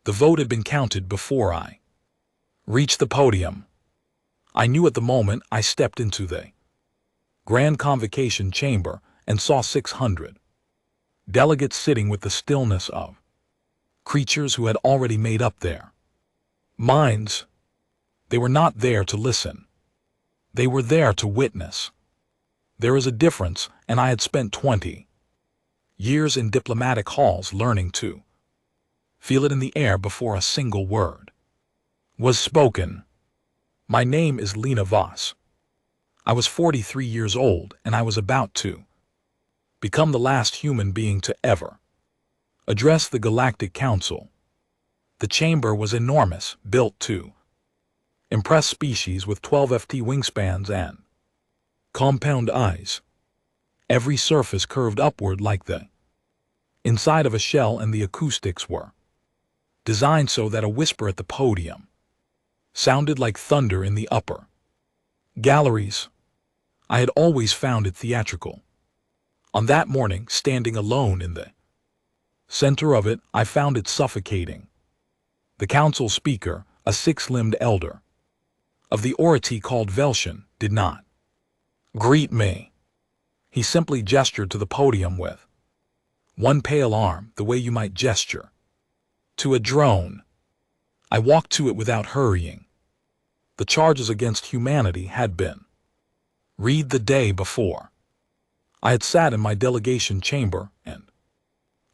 The vote had been counted before I reached the podium. I knew at the moment I stepped into the Grand Convocation Chamber and saw 600 delegates sitting with the stillness of creatures who had already made up their minds. They were not there to listen. They were there to witness. There is a difference, and I had spent 20 years in diplomatic halls learning to feel it in the air before a single word was spoken. My name is Lena Voss. I was 43 years old, and I was about to become the last human being to ever address the Galactic Council. The chamber was enormous, built to impress species with 12 ft wingspans and compound eyes. Every surface curved upward like the inside of a shell, and the acoustics were designed so that a whisper at the podium sounded like thunder in the upper galleries. I had always found it theatrical. On that morning, standing alone in the center of it, I found it suffocating. The council speaker, a six-limbed elder of the ority called Velshin, did not greet me. He simply gestured to the podium with one pale arm, the way you might gesture to a drone. I walked to it without hurrying. The charges against humanity had been read the day before. I had sat in my delegation chamber and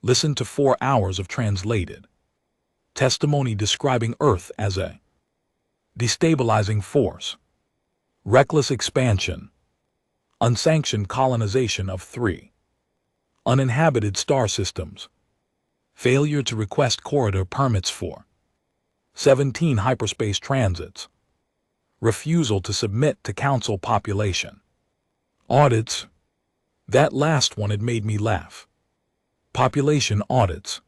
listened to 4 hours of translated testimony describing Earth as a destabilizing force, reckless expansion, unsanctioned colonization of 3 uninhabited star systems, failure to request corridor permits for 17 hyperspace transits, refusal to submit to council population audits. That last one had made me laugh. Population audits.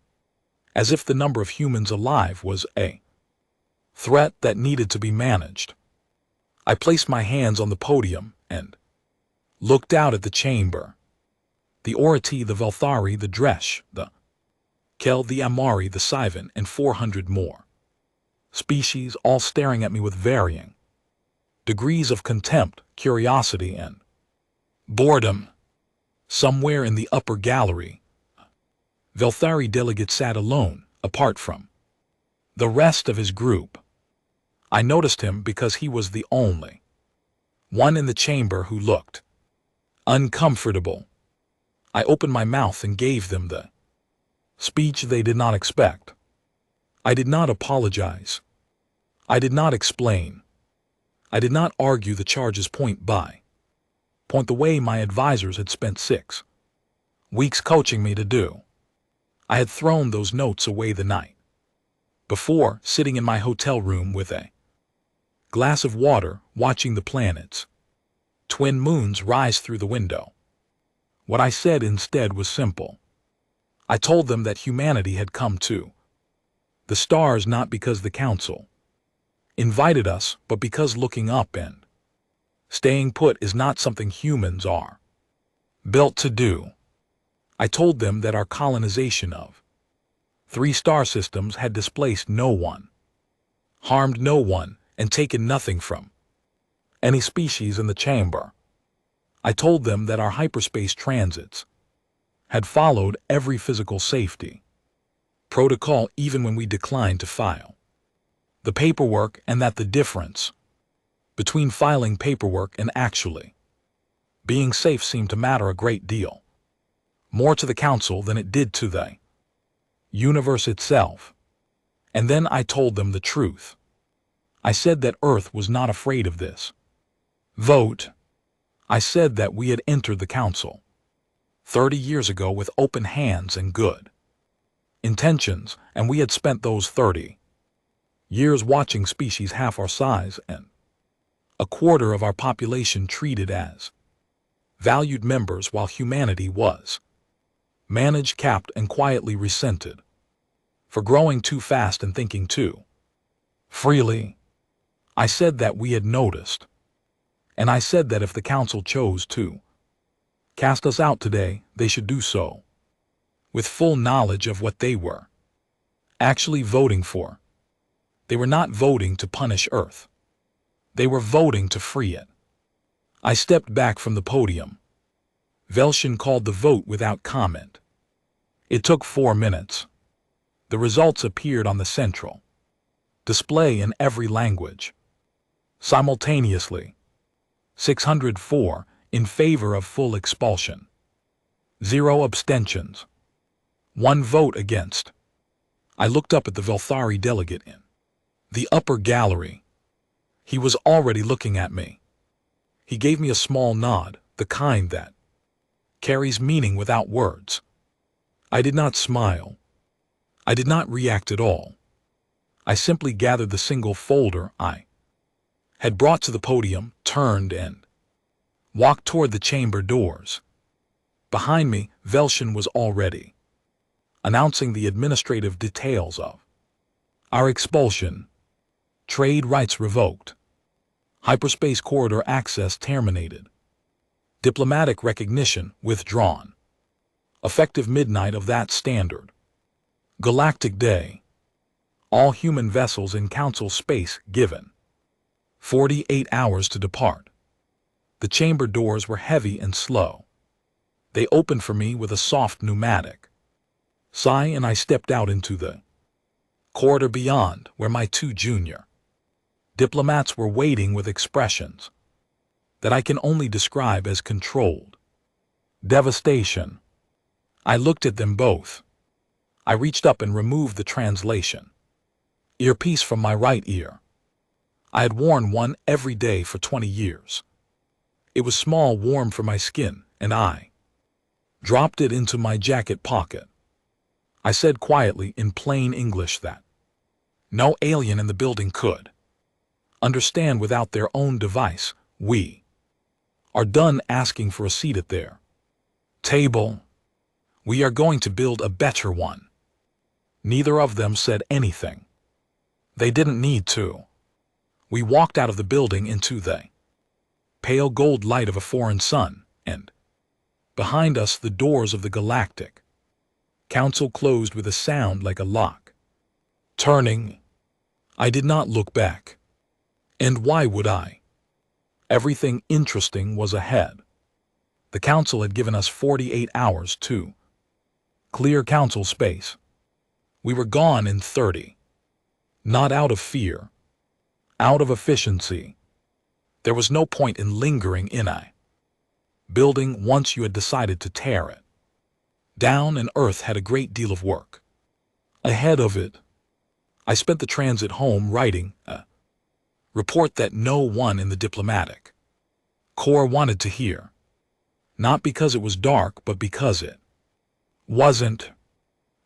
As if the number of humans alive was a threat that needed to be managed. I placed my hands on the podium and looked out at the chamber. The Orati, the Velthari, the Dresh, the Kel, the Amari, the Sivan, and 400 more species, all staring at me with varying degrees of contempt, curiosity, and boredom. Somewhere in the upper gallery, Velthari delegate sat alone, apart from the rest of his group. I noticed him because he was the only one in the chamber who looked uncomfortable. I opened my mouth and gave them the speech they did not expect. I did not apologize. I did not explain. I did not argue the charges point by point the way my advisors had spent 6 weeks coaching me to do. I had thrown those notes away the night before, sitting in my hotel room with a glass of water, watching the planets, twin moons, rise through the window. What I said instead was simple. I told them that humanity had come to the stars not because the council invited us, but because looking up and staying put is not something humans are built to do. I told them that our colonization of 3 star systems had displaced no one, harmed no one, and taken nothing from any species in the chamber. I told them that our hyperspace transits had followed every physical safety protocol even when we declined to file the paperwork, and that the difference between filing paperwork and actually being safe seemed to matter a great deal more to the council than it did to the universe itself. And then I told them the truth. I said that Earth was not afraid of this vote. I said that we had entered the council 30 years ago with open hands and good intentions, and we had spent those 30 years watching species half our size and a quarter of our population treated as valued members, while humanity was managed, capped, and quietly resented for growing too fast and thinking too freely. I said that we had noticed, and I said that if the council chose to cast us out today, they should do so with full knowledge of what they were actually voting for. They were not voting to punish Earth. They were voting to free it. I stepped back from the podium. Velshin called the vote without comment. It took 4 minutes. The results appeared on the central display in every language. Simultaneously, 604 in favor of full expulsion. 0 abstentions. 1 vote against. I looked up at the Velthari delegate in the upper gallery. He was already looking at me. He gave me a small nod, the kind that carries meaning without words. I did not smile. I did not react at all. I simply gathered the single folder I had brought to the podium, turned and walked toward the chamber doors. Behind me, Velshin was already announcing the administrative details of our expulsion. Trade rights revoked. Hyperspace corridor access terminated. Diplomatic recognition withdrawn. Effective midnight of that standard. Galactic Day. All human vessels in Council space given 48 hours to depart. The chamber doors were heavy and slow. They opened for me with a soft pneumatic. Sai and I stepped out into the corridor beyond, where my 2 junior diplomats were waiting with expressions that I can only describe as controlled devastation. I looked at them both. I reached up and removed the translation earpiece from my right ear. I had worn one every day for 20 years. It was small, warm for my skin, and I dropped it into my jacket pocket. I said quietly in plain English that no alien in the building could understand without their own device. We are done asking for a seat at their table. We are going to build a better one. Neither of them said anything. They didn't need to. We walked out of the building into the pale gold light of a foreign sun, and behind us the doors of the Galactic Council closed with a sound like a lock. Turning, I did not look back. And why would I? Everything interesting was ahead. The Council had given us 48 hours to clear Council space. We were gone in 30. Not out of fear. Out of efficiency. There was no point in lingering in a building once you had decided to tear it down, and Earth had a great deal of work ahead of it. I spent the transit home writing a report that no one in the diplomatic corps wanted to hear. Not because it was dark, but because it wasn't.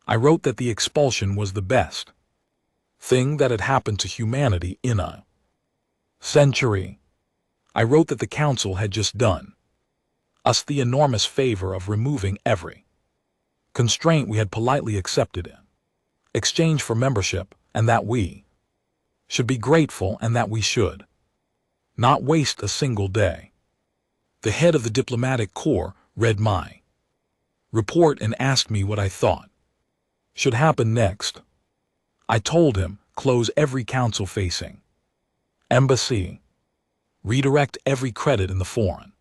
I wrote that the expulsion was the best thing that had happened to humanity in a century. I wrote that the Council had just done us the enormous favor of removing every constraint we had politely accepted in exchange for membership, and that we should be grateful, and that we should not waste a single day. The head of the diplomatic corps read my report and asked me what I thought should happen next. I told him, close every council-facing embassy, redirect every credit in the foreign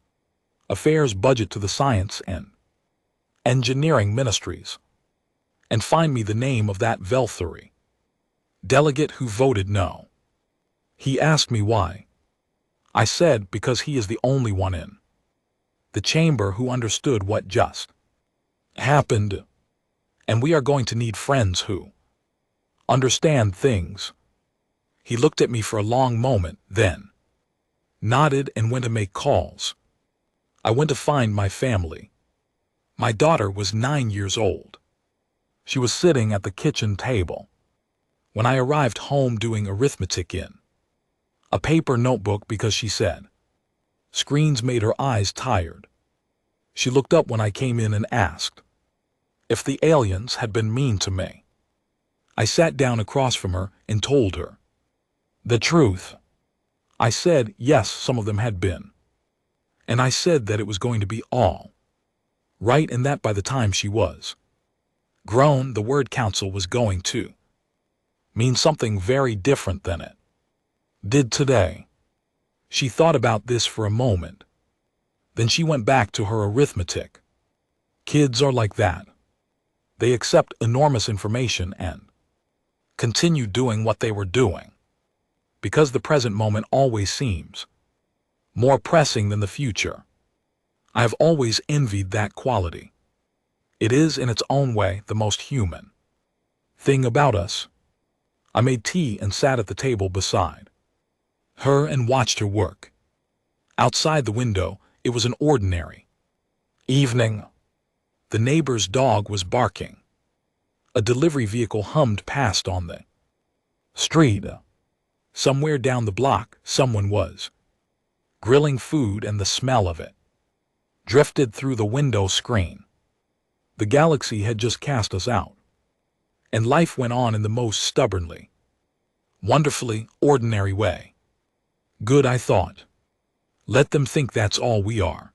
affairs budget to the science and engineering ministries, and find me the name of that Velthari delegate who voted no. He asked me why. I said because he is the only one in the chamber who understood what just happened, and we are going to need friends who understand things. He looked at me for a long moment, then nodded and went to make calls. I went to find my family. My daughter was 9 years old. She was sitting at the kitchen table when I arrived home, doing arithmetic in a paper notebook because she said screens made her eyes tired. She looked up when I came in and asked if the aliens had been mean to me. I sat down across from her and told her the truth. I said yes, some of them had been. And I said that it was going to be all right, and that by the time she was grown, the word council was going to means something very different than it did today. She thought about this for a moment. Then she went back to her arithmetic. Kids are like that. They accept enormous information and continue doing what they were doing, because the present moment always seems more pressing than the future. I have always envied that quality. It is, in its own way, the most human thing about us. I made tea and sat at the table beside her and watched her work. Outside the window, it was an ordinary evening. The neighbor's dog was barking. A delivery vehicle hummed past on the street. Somewhere down the block, someone was grilling food, and the smell of it drifted through the window screen. The galaxy had just cast us out, and life went on in the most stubbornly, wonderfully ordinary way. Good, I thought. Let them think that's all we are.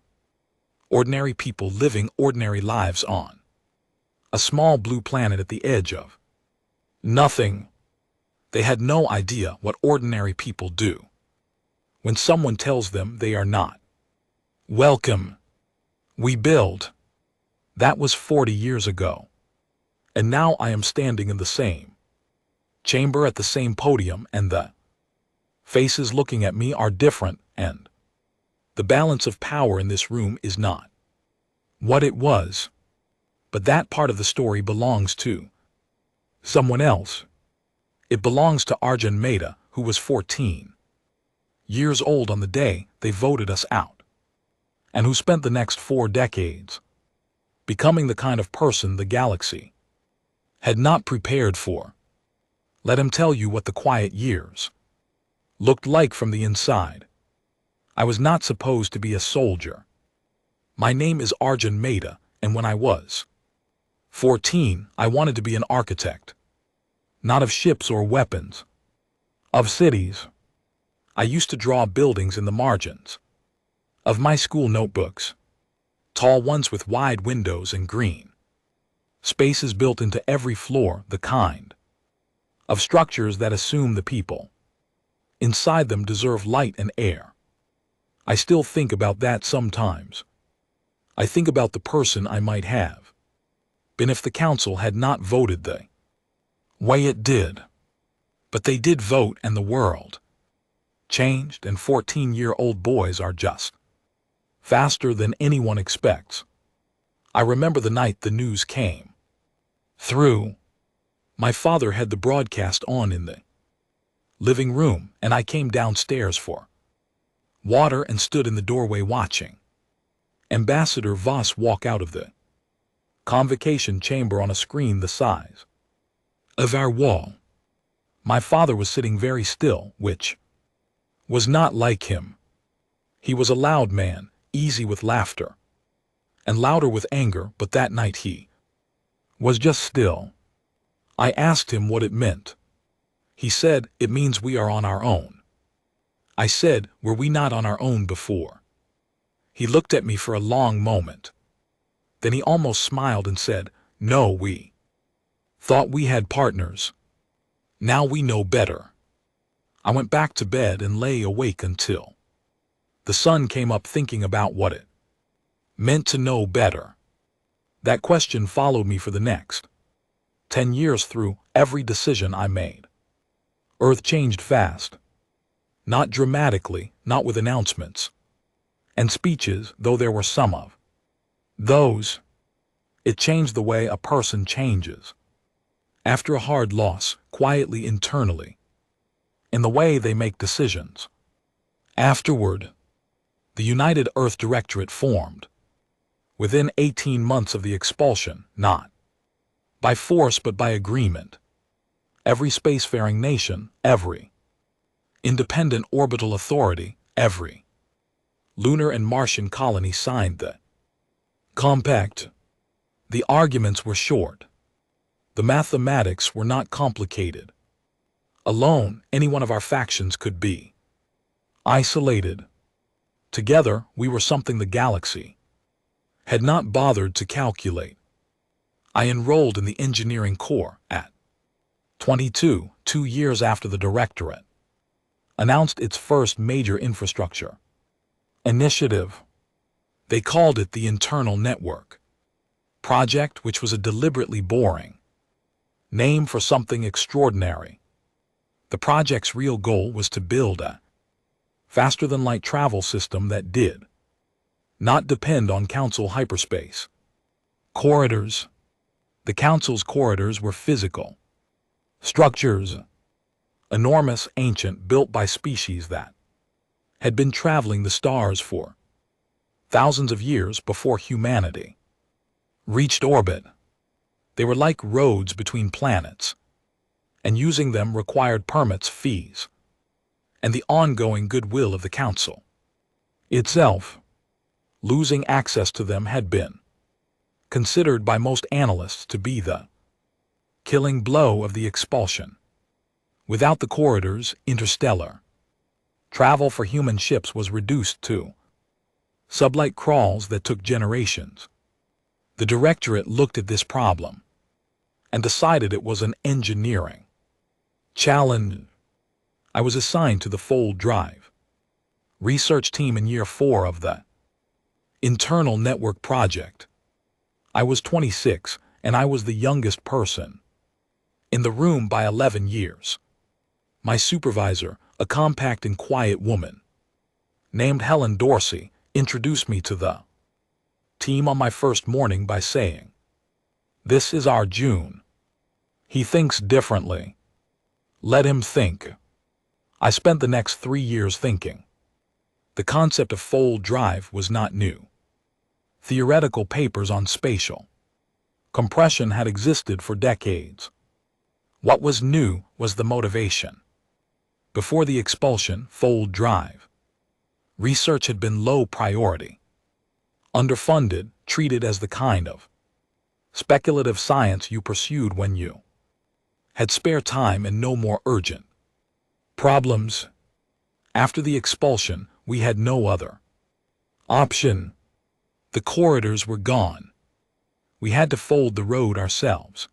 Ordinary people living ordinary lives on a small blue planet at the edge of nothing. They had no idea what ordinary people do when someone tells them they are not welcome. We build. That was 40 years ago. And now I am standing in the same chamber at the same podium, and the faces looking at me are different, and the balance of power in this room is not what it was. But that part of the story belongs to someone else. It belongs to Arjun Mehta, who was 14 years old on the day they voted us out, and who spent the next 4 decades becoming the kind of person the galaxy had not prepared for. Let him tell you what the quiet years looked like from the inside. I was not supposed to be a soldier. My name is Arjun Mehta, and when I was 14, I wanted to be an architect. Not of ships or weapons, of cities. I used to draw buildings in the margins of my school notebooks, tall ones with wide windows and green spaces built into every floor, the kind of structures that assume the people inside them deserve light and air. I still think about that sometimes. I think about the person I might have been if the council had not voted the way it did. But they did vote, and the world changed, and 14-year-old boys are just faster than anyone expects. I remember the night the news came through. My father had the broadcast on in the living room, and I came downstairs for water and stood in the doorway watching Ambassador Voss walk out of the convocation chamber on a screen the size of our wall. My father was sitting very still, which was not like him. He was a loud man, easy with laughter, and louder with anger, but that night he was just still. I asked him what it meant. He said, "It means we are on our own." I said, "Were we not on our own before?" He looked at me for a long moment. Then he almost smiled and said, "No, we thought we had partners. Now we know better." I went back to bed and lay awake until the sun came up, thinking about what it meant to know better. That question followed me for the next 10 years through every decision I made. Earth changed fast. Not dramatically, not with announcements and speeches, though there were some of those. It changed the way a person changes after a hard loss, quietly internally, in the way they make decisions. Afterward, the United Earth Directorate formed. Within 18 months of the expulsion, not by force but by agreement, every spacefaring nation, every independent orbital authority, every lunar and Martian colony signed the compact. The arguments were short. The mathematics were not complicated. Alone, any one of our factions could be isolated. Together, we were something the galaxy had not bothered to calculate. I enrolled in the engineering corps at 22, 2 years after the Directorate announced its first major infrastructure initiative. They called it the Internal Network Project, which was a deliberately boring name for something extraordinary. The project's real goal was to build a faster-than-light travel system that did not depend on Council hyperspace corridors. The Council's corridors were physical structures, enormous, ancient, built by species that had been traveling the stars for thousands of years before humanity reached orbit. They were like roads between planets, and using them required permits, fees, and the ongoing goodwill of the Council itself. Losing access to them had been considered by most analysts to be the killing blow of the expulsion. Without the corridors, interstellar travel for human ships was reduced to sublight crawls that took generations. The Directorate looked at this problem and decided it was an engineering challenge. I was assigned to the Fold Drive research team in year 4 of the Internal Network Project. I was 26, and I was the youngest person in the room by 11 years. My supervisor, a compact and quiet woman named Helen Dorsey, introduced me to the team on my first morning by saying, "This is our June. He thinks differently. Let him think." I spent the next 3 years thinking. The concept of Fold Drive was not new. Theoretical papers on spatial compression had existed for decades. What was new was the motivation. Before the expulsion, Fold Drive research had been low priority, underfunded, treated as the kind of speculative science you pursued when you had spare time and no more urgent problems. After the expulsion, we had no other option. The corridors were gone. We had to fold the road ourselves.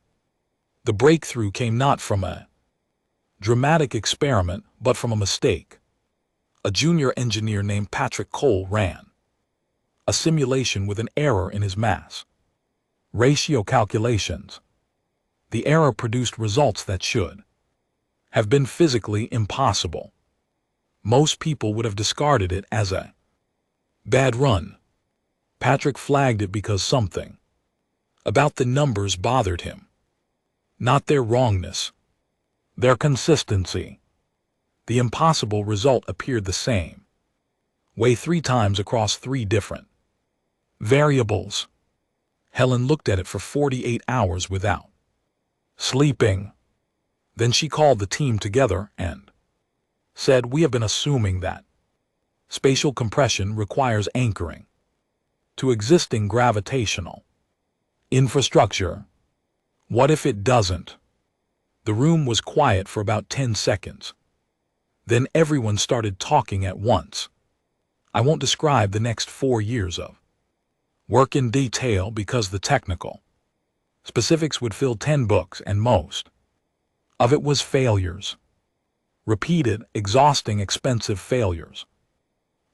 The breakthrough came not from a dramatic experiment, but from a mistake. A junior engineer named Patrick Cole ran a simulation with an error in his mass ratio calculations. The error produced results that should have been physically impossible. Most people would have discarded it as a bad run. Patrick flagged it because something about the numbers bothered him. Not their wrongness, their consistency. The impossible result appeared the same way 3 times across 3 different variables. Helen looked at it for 48 hours without sleeping. Then she called the team together and said, "We have been assuming that spatial compression requires anchoring to existing gravitational infrastructure. What if it doesn't?" The room was quiet for about 10 seconds. Then everyone started talking at once. I won't describe the next 4 years of work in detail because the technical specifics would fill 10 books, and most of it was failures. Repeated, exhausting, expensive failures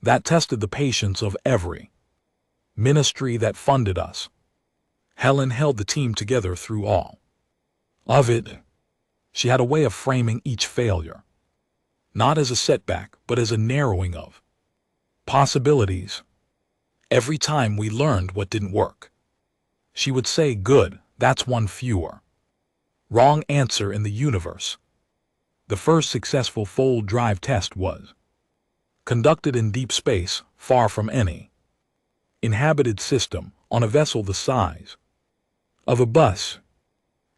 that tested the patience of every ministry that funded us. Helen held the team together through all of it. She had a way of framing each failure not as a setback, but as a narrowing of possibilities. Every time we learned what didn't work, she would say, "Good, that's one fewer wrong answer in the universe." The first successful Fold Drive test was conducted in deep space, far from any inhabited system, on a vessel the size of a bus.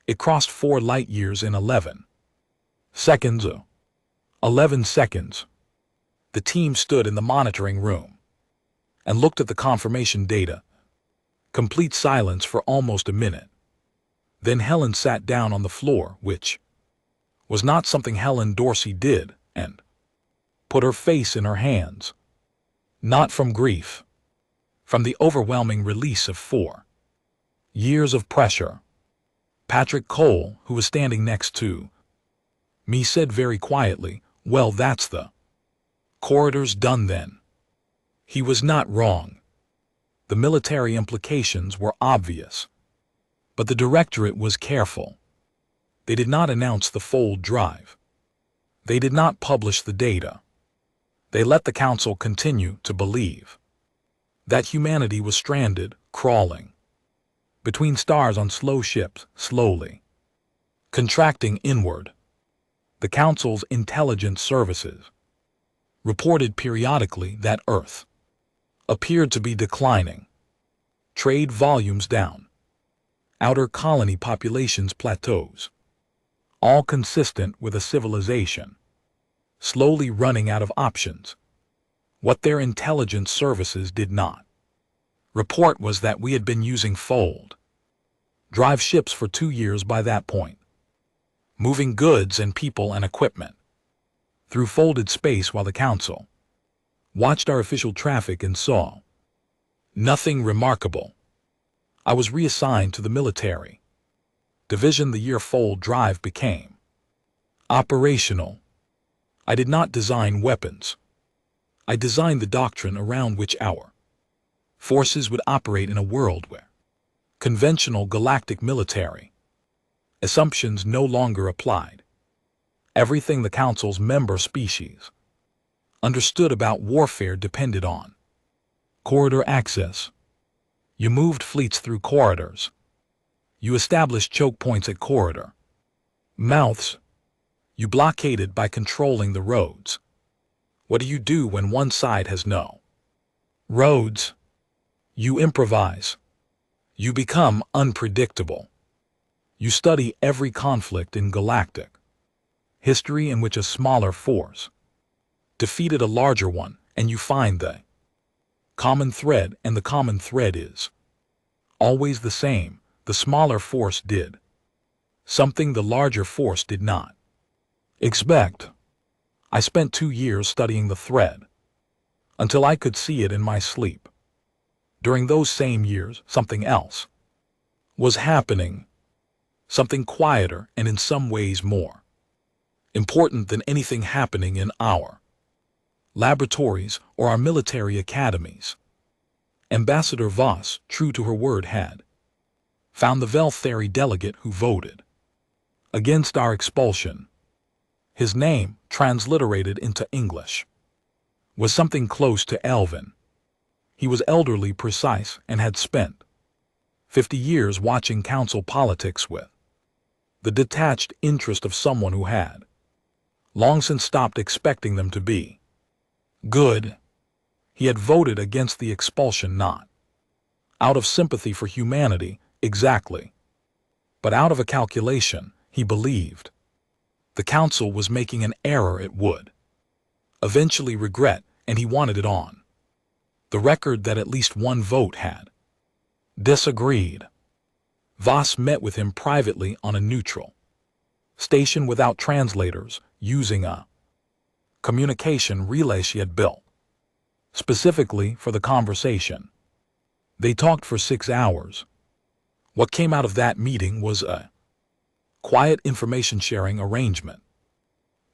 It crossed 4 light years in 11 seconds. 11 seconds. The team stood in the monitoring room and looked at the confirmation data. Complete silence for almost a minute. Then Helen sat down on the floor, which was not something Helen Dorsey did, and put her face in her hands. Not from grief. From the overwhelming release of 4 years of pressure. Patrick Cole, who was standing next to Me said very quietly, well, that's the corridor's done then. He was not wrong. The military implications were obvious. But the directorate was careful. They did not announce the fold drive. They did not publish the data. They let the council continue to believe that humanity was stranded, crawling between stars on slow ships, slowly contracting inward. The council's intelligence services reported periodically that Earth appeared to be declining, trade volumes down, outer colony populations plateaus, all consistent with a civilization slowly running out of options. What their intelligence services did not report was that we had been using fold drive ships for 2 years by that point, moving goods and people and equipment through folded space while the council watched our official traffic and saw nothing remarkable. I was reassigned to the military division the year fold drive became operational. I did not design weapons. I designed the doctrine around which our forces would operate in a world where conventional galactic military assumptions no longer applied. Everything the Council's member species understood about warfare depended on corridor access. You moved fleets through corridors. You established choke points at corridor mouths. You blockaded by controlling the roads. What do you do when one side has no roads? You improvise. You become unpredictable. You study every conflict in galactic history in which a smaller force defeated a larger one, and you find the common thread, and the common thread is always the same. The smaller force did something the larger force did not expect. I spent 2 years studying the thread until I could see it in my sleep. During those same years, something else was happening, something quieter and in some ways more important than anything happening in our laboratories or our military academies. Ambassador Voss, true to her word, had found the Velthari delegate who voted against our expulsion. His name, transliterated into English, was something close to Elven. He was elderly, precise, and had spent 50 years watching council politics with the detached interest of someone who had long since stopped expecting them to be good. He had voted against the expulsion not out of sympathy for humanity, exactly, but out of a calculation. He believed the council was making an error it would eventually regret, and he wanted it on the record that at least one vote had disagreed. Voss met with him privately on a neutral station without translators, using a communication relay she had built specifically for the conversation. They talked for 6 hours. What came out of that meeting was a quiet information-sharing arrangement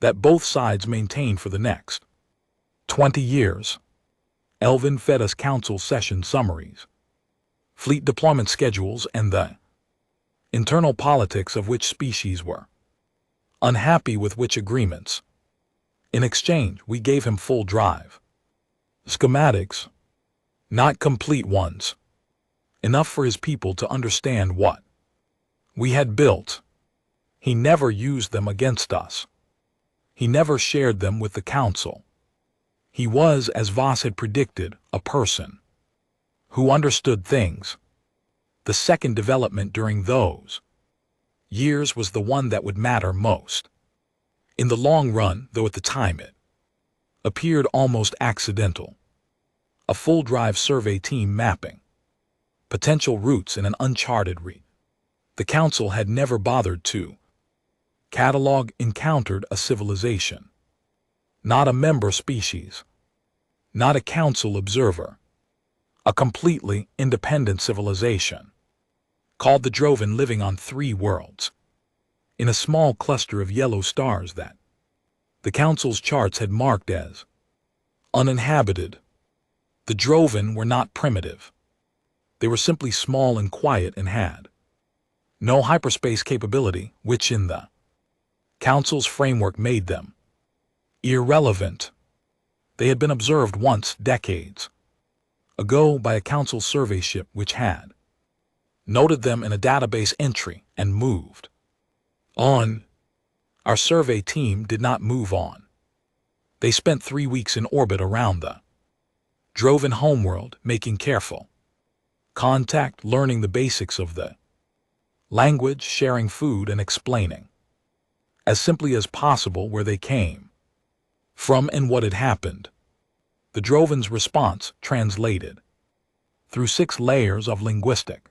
that both sides maintained for the next 20 years. Elvin fed us council session summaries, fleet deployment schedules, and the internal politics of which species were unhappy with which agreements. In exchange, we gave him full drive schematics, not complete ones, enough for his people to understand what we had built. He never used them against us. He never shared them with the council. He was, as Voss had predicted, a person who understood things. The second development during those years was the one that would matter most in the long run, though at the time it appeared almost accidental. A full drive survey team mapping potential routes in an uncharted region. The council had never bothered to catalog encountered a civilization, not a member species, not a council observer, a completely independent civilization called the Droven living on 3 worlds in a small cluster of yellow stars that the Council's charts had marked as uninhabited. The Droven were not primitive. They were simply small and quiet and had no hyperspace capability, which in the Council's framework made them irrelevant. They had been observed once, decades ago, by a Council survey ship which had noted them in a database entry and moved on. Our survey team did not move on. They spent 3 weeks in orbit around the Droven homeworld, making careful contact, learning the basics of the language, sharing food, and explaining as simply as possible where they came from and what had happened. The Droven's response, translated through 6 layers of linguistic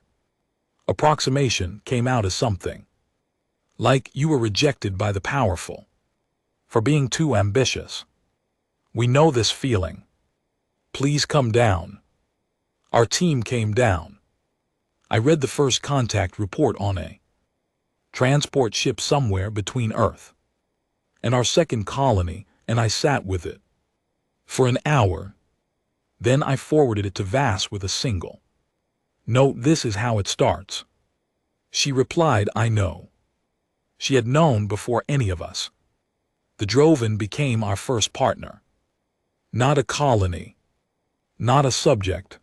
approximation, came out as something like, "You were rejected by the powerful for being too ambitious. We know this feeling. Please come down." Our team came down. I read the first contact report on a transport ship somewhere between Earth and our second colony, and I sat with it for an hour. Then I forwarded it to Vass with a single note: "This is how it starts." She replied, "I know." She had known before any of us. The Droven became our first partner. Not a colony, not a subject,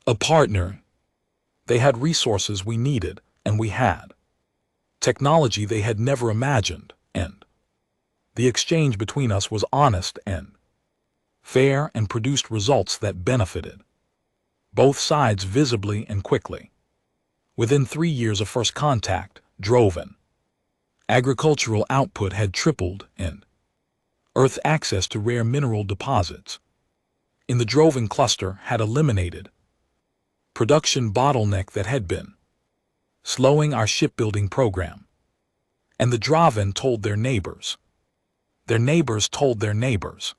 a partner. They had resources we needed, and we had technology they had never imagined, and the exchange between us was honest and fair and produced results that benefited both sides visibly and quickly. Within 3 years of first contact, Droven agricultural output had tripled, and Earth access to rare mineral deposits in the Droven cluster had eliminated production bottleneck that had been slowing our shipbuilding program. And the Droven told their neighbors. Their neighbors told their neighbors.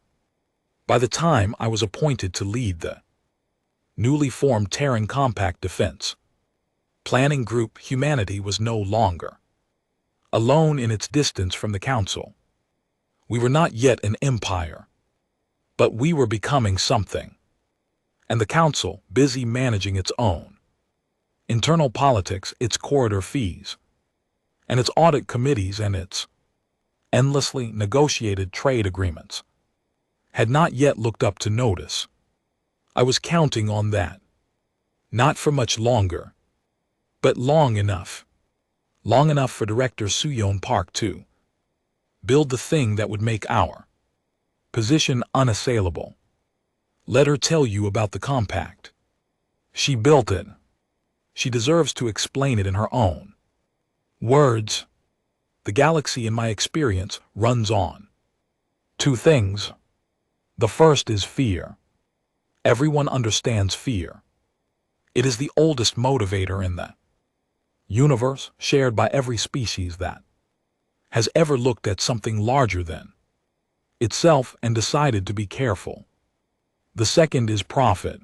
By the time I was appointed to lead the newly formed Terran Compact Defense Planning Group, humanity was no longer alone in its distance from the Council. We were not yet an empire, but we were becoming something. And the Council, busy managing its own internal politics, its corridor fees, and its audit committees, and its endlessly negotiated trade agreements, had not yet looked up to notice. I was counting on that. Not for much longer, but long enough. Long enough for Director Suyon Park to build the thing that would make our position unassailable. Let her tell you about the compact. She built it. She deserves to explain it in her own words. The galaxy, in my experience, runs on 2 things. The first is fear. Everyone understands fear. It is the oldest motivator in the universe, shared by every species that has ever looked at something larger than itself and decided to be careful. The second is profit.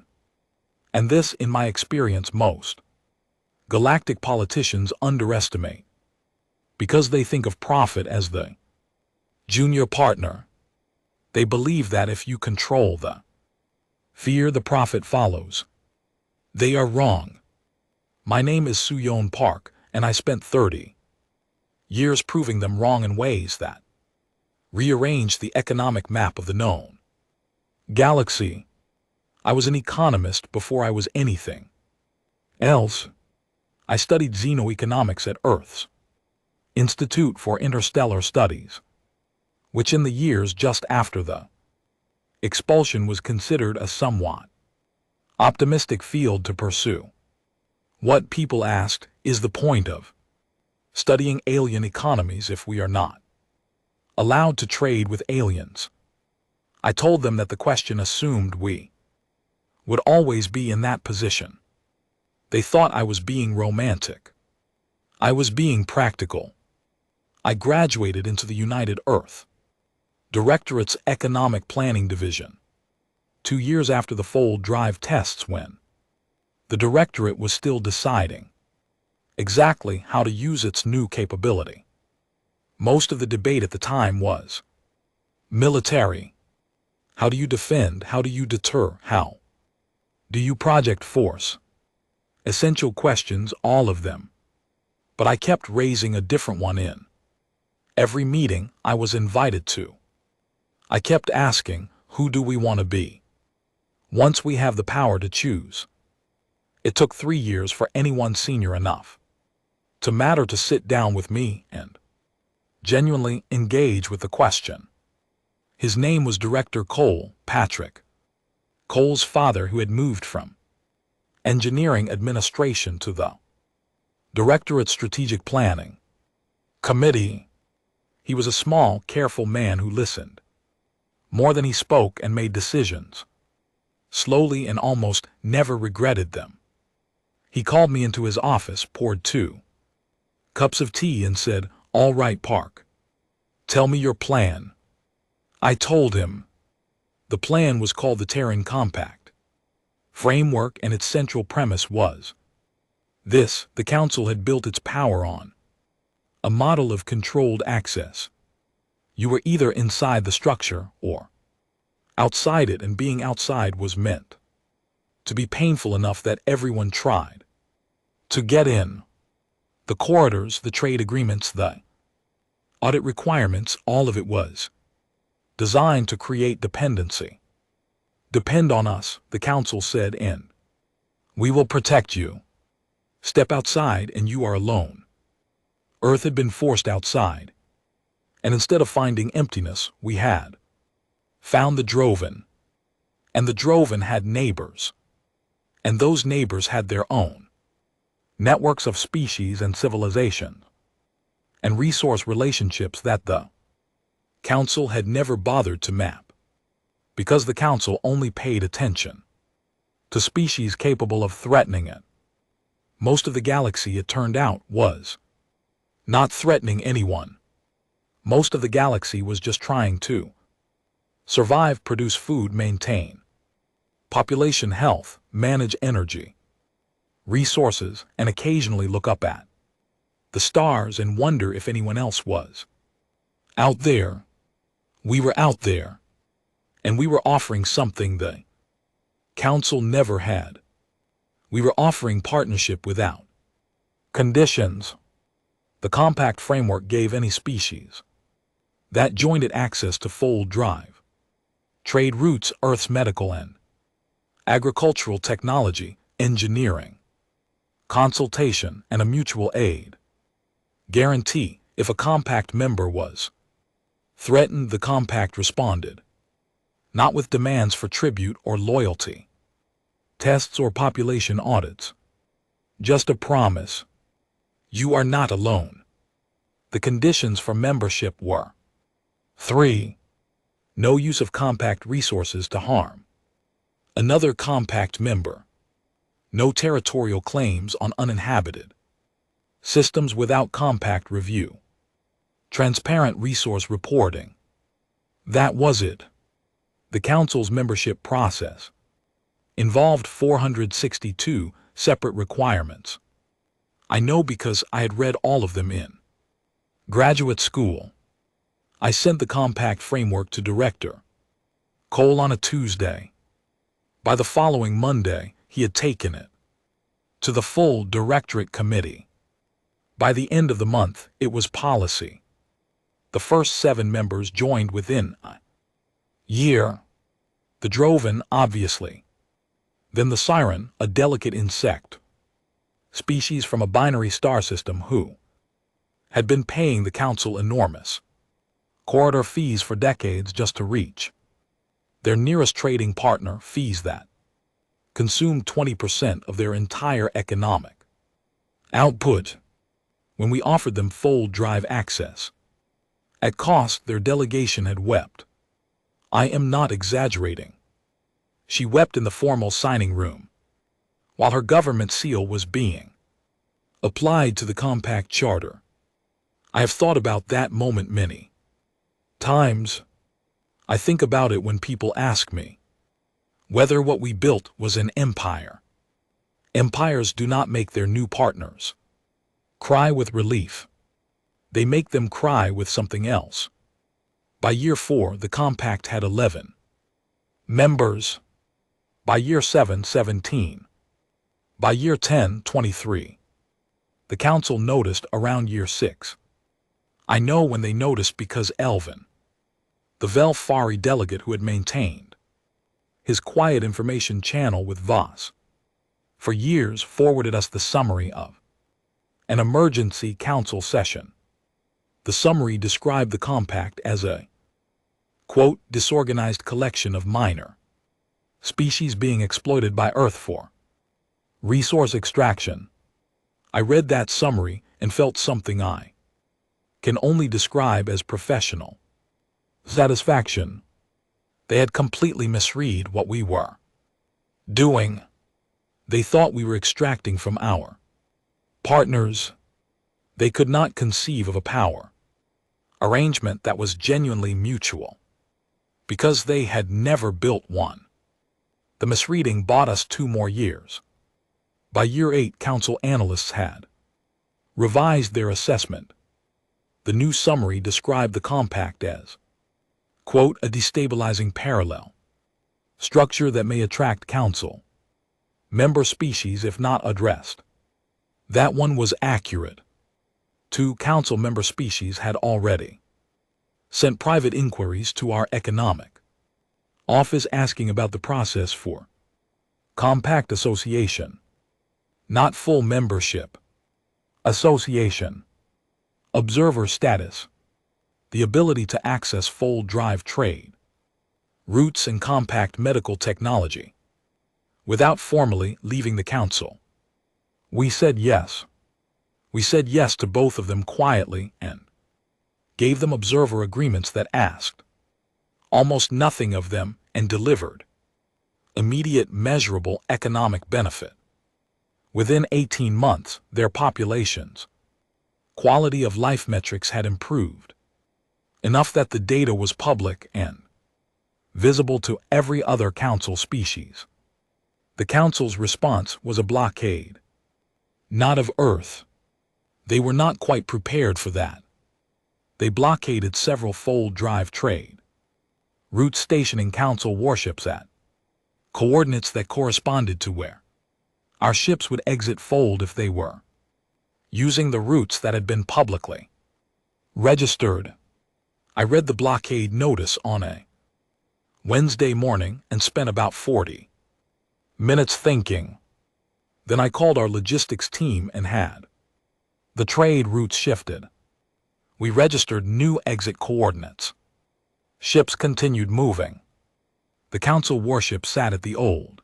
And this, in my experience, most galactic politicians underestimate, because they think of profit as the junior partner. They believe that if you control the fear, the profit follows. They are wrong. My name is Suyon Park, and I spent 30 years proving them wrong in ways that rearranged the economic map of the known galaxy. I was an economist before I was anything else. I studied xenoeconomics at Earth's Institute for Interstellar Studies, which in the years just after the expulsion was considered a somewhat optimistic field to pursue. What people asked is the point of studying alien economies if we are not allowed to trade with aliens. I told them that the question assumed we would always be in that position. They thought I was being romantic. I was being practical. I graduated into the United Earth Directorate's Economic Planning Division 2 years after the fold drive tests, when the Directorate was still deciding exactly how to use its new capability. Most of the debate at the time was military. How do you defend? How do you deter? How do you project force? Essential questions, all of them. But I kept raising a different one in every meeting I was invited to. I kept asking, who do we want to be? Once we have the power to choose. It took 3 years for anyone senior enough to matter to sit down with me and genuinely engage with the question. His name was Director Cole, Patrick. Cole's father, who had moved from engineering administration to the Directorate Strategic Planning Committee. He was a small, careful man who listened more than he spoke and made decisions slowly and almost never regretted them. He called me into his office, poured 2 cups of tea and said, "All right, Park. Tell me your plan." I told him. The plan was called the Terran Compact Framework, and its central premise was this: the Council had built its power on a model of controlled access. You were either inside the structure or outside it, and being outside was meant to be painful enough that everyone tried to get in. The corridors, the trade agreements, the audit requirements, all of it was designed to create dependency. Depend on us, the Council said, and we will protect you. Step outside and you are alone. Earth had been forced outside, and instead of finding emptiness, we had found the Droven. And the Droven had neighbors, and those neighbors had their own networks of species and civilization, and resource relationships that the Council had never bothered to map, because the Council only paid attention to species capable of threatening it. Most of the galaxy, it turned out, was not threatening anyone. Most of the galaxy was just trying to survive, produce food, maintain population health, manage energy, resources, and occasionally look up at the stars and wonder if anyone else was out there. We were out there, and we were offering something the Council never had. We were offering partnership without conditions. The compact framework gave any species that joined it access to fold drive, trade routes, Earth's medical and agricultural technology, engineering, consultation, and a mutual aid guarantee. If a compact member was threatened, the compact responded, not with demands for tribute or loyalty, tests or population audits, just a promise: you are not alone. The conditions for membership were 3. No use of compact resources to harm another compact member. No territorial claims on uninhabited systems without compact review. Transparent resource reporting. That was it. The Council's membership process involved 462 separate requirements. I know because I had read all of them in graduate school. I sent the compact framework to Director Cole on a Tuesday. By the following Monday, he had taken it to the full Directorate Committee. By the end of the month, it was policy. The first 7 members joined within a year. The Droven, obviously. Then the Siren, a delicate insect species from a binary star system who had been paying the Council enormous corridor fees for decades just to reach their nearest trading partner, fees that consumed 20% of their entire economic output. When we offered them fold drive access at cost, their delegation had wept. I am not exaggerating. She wept in the formal signing room while her government seal was being applied to the compact charter. I have thought about that moment many times. I think about it when people ask me whether what we built was an empire. Empires do not make their new partners cry with relief. They make them cry with something else. By year 4, the compact had 11 members. By year 7, 17. By year 10, 23. The council noticed around year 6. I know when they noticed because Elvin, the Velfari delegate who had maintained his quiet information channel with Voss, for years forwarded us the summary of an emergency council session. The summary described the compact as a, quote, disorganized collection of minor species being exploited by Earth for resource extraction. I read that summary and felt something I can only describe as professional satisfaction. They had completely misread what we were doing. They thought we were extracting from our partners. They could not conceive of a power arrangement that was genuinely mutual, because they had never built one. The misreading bought us 2 more years. By year 8, council analysts had revised their assessment. The new summary described the compact as, quote, a destabilizing parallel structure that may attract council member species if not addressed. That one was accurate. 2 council member species had already sent private inquiries to our economic office asking about the process for compact association, not full membership. Association, observer status, the ability to access full drive trade, routes and compact medical technology, without formally leaving the council. We said yes. We said yes to both of them quietly and gave them observer agreements that asked almost nothing of them and delivered immediate measurable economic benefit. Within 18 months, their populations' quality of life metrics had improved enough that the data was public and visible to every other council species. The council's response was a blockade, not of Earth. They were not quite prepared for that. They blockaded several fold drive trade routes, stationing council warships at coordinates that corresponded to where our ships would exit fold if they were using the routes that had been publicly registered. I read the blockade notice on a Wednesday morning and spent about 40 minutes thinking. Then I called our logistics team and had the trade routes shifted. We registered new exit coordinates. Ships continued moving. The council warship sat at the old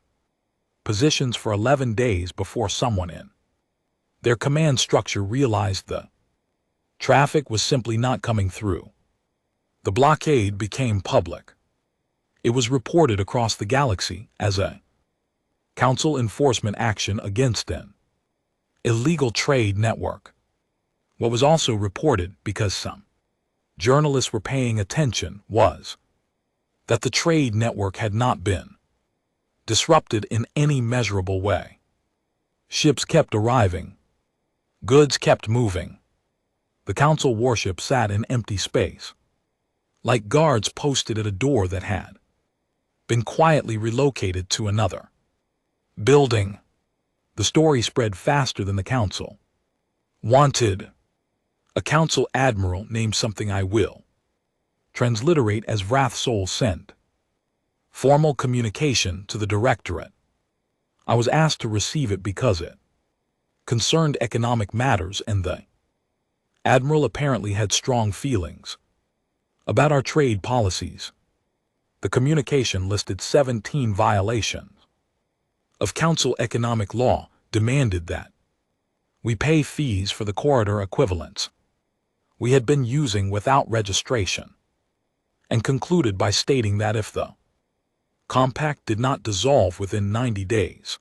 positions for 11 days before someone in their command structure realized the traffic was simply not coming through. The blockade became public. It was reported across the galaxy as a council enforcement action against an illegal trade network. What was also reported, because some journalists were paying attention, was that the trade network had not been disrupted in any measurable way. Ships kept arriving. Goods kept moving. The council warship sat in empty space, like guards posted at a door that had been quietly relocated to another building. The story spread faster than the council wanted. A council admiral named something I will transliterate as Wrath Soul sent formal communication to the directorate. I was asked to receive it because it concerned economic matters, and the admiral apparently had strong feelings about our trade policies. The communication listed 17 violations of council economic law, demanded that we pay fees for the corridor equivalents we had been using without registration, and concluded by stating that if the compact did not dissolve within 90 days,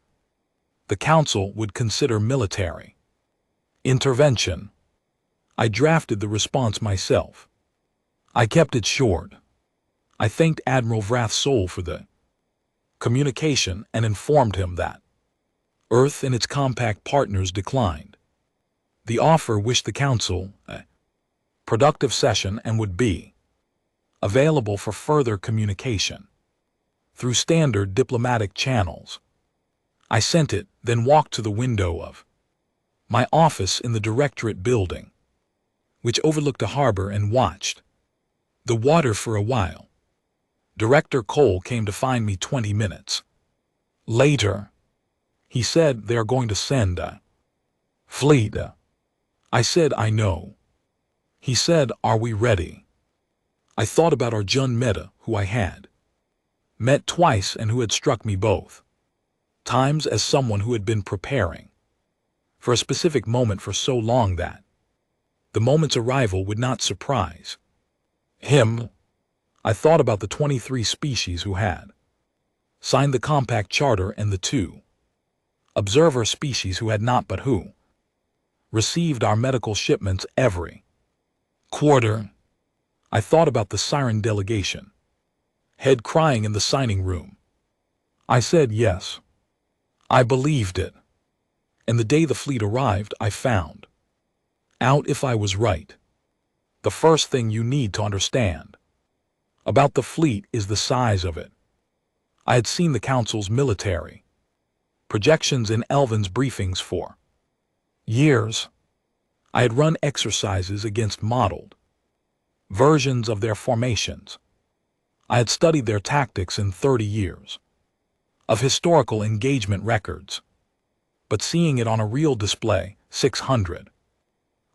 the council would consider military intervention. I drafted the response myself. I kept it short. I thanked Admiral Wrath Soul for the communication and informed him that Earth and its compact partners declined the offer, wished the council productive session and would be available for further communication through standard diplomatic channels. I sent it, then walked to the window of my office in the Directorate building, which overlooked a harbor, and watched the water for a while. Director Cole came to find me 20 minutes later. He said they are going to send a fleet. I said, I know. He said, are we ready? I thought about Arjun Mehta, who I had met twice and who had struck me both times as someone who had been preparing for a specific moment for so long that the moment's arrival would not surprise him. I thought about the 23 species who had signed the Compact Charter and the 2 observer species who had not, but who received our medical shipments every quarter. I thought about the Siren delegation head crying in the signing room. I said yes. I believed it. And the day the fleet arrived, I found out if I was right. The first thing you need to understand about the fleet is the size of it. I had seen the Council's military projections in Elvin's briefings for years. I had run exercises against modeled versions of their formations. I had studied their tactics in 30 years of historical engagement records. But seeing it on a real display, 600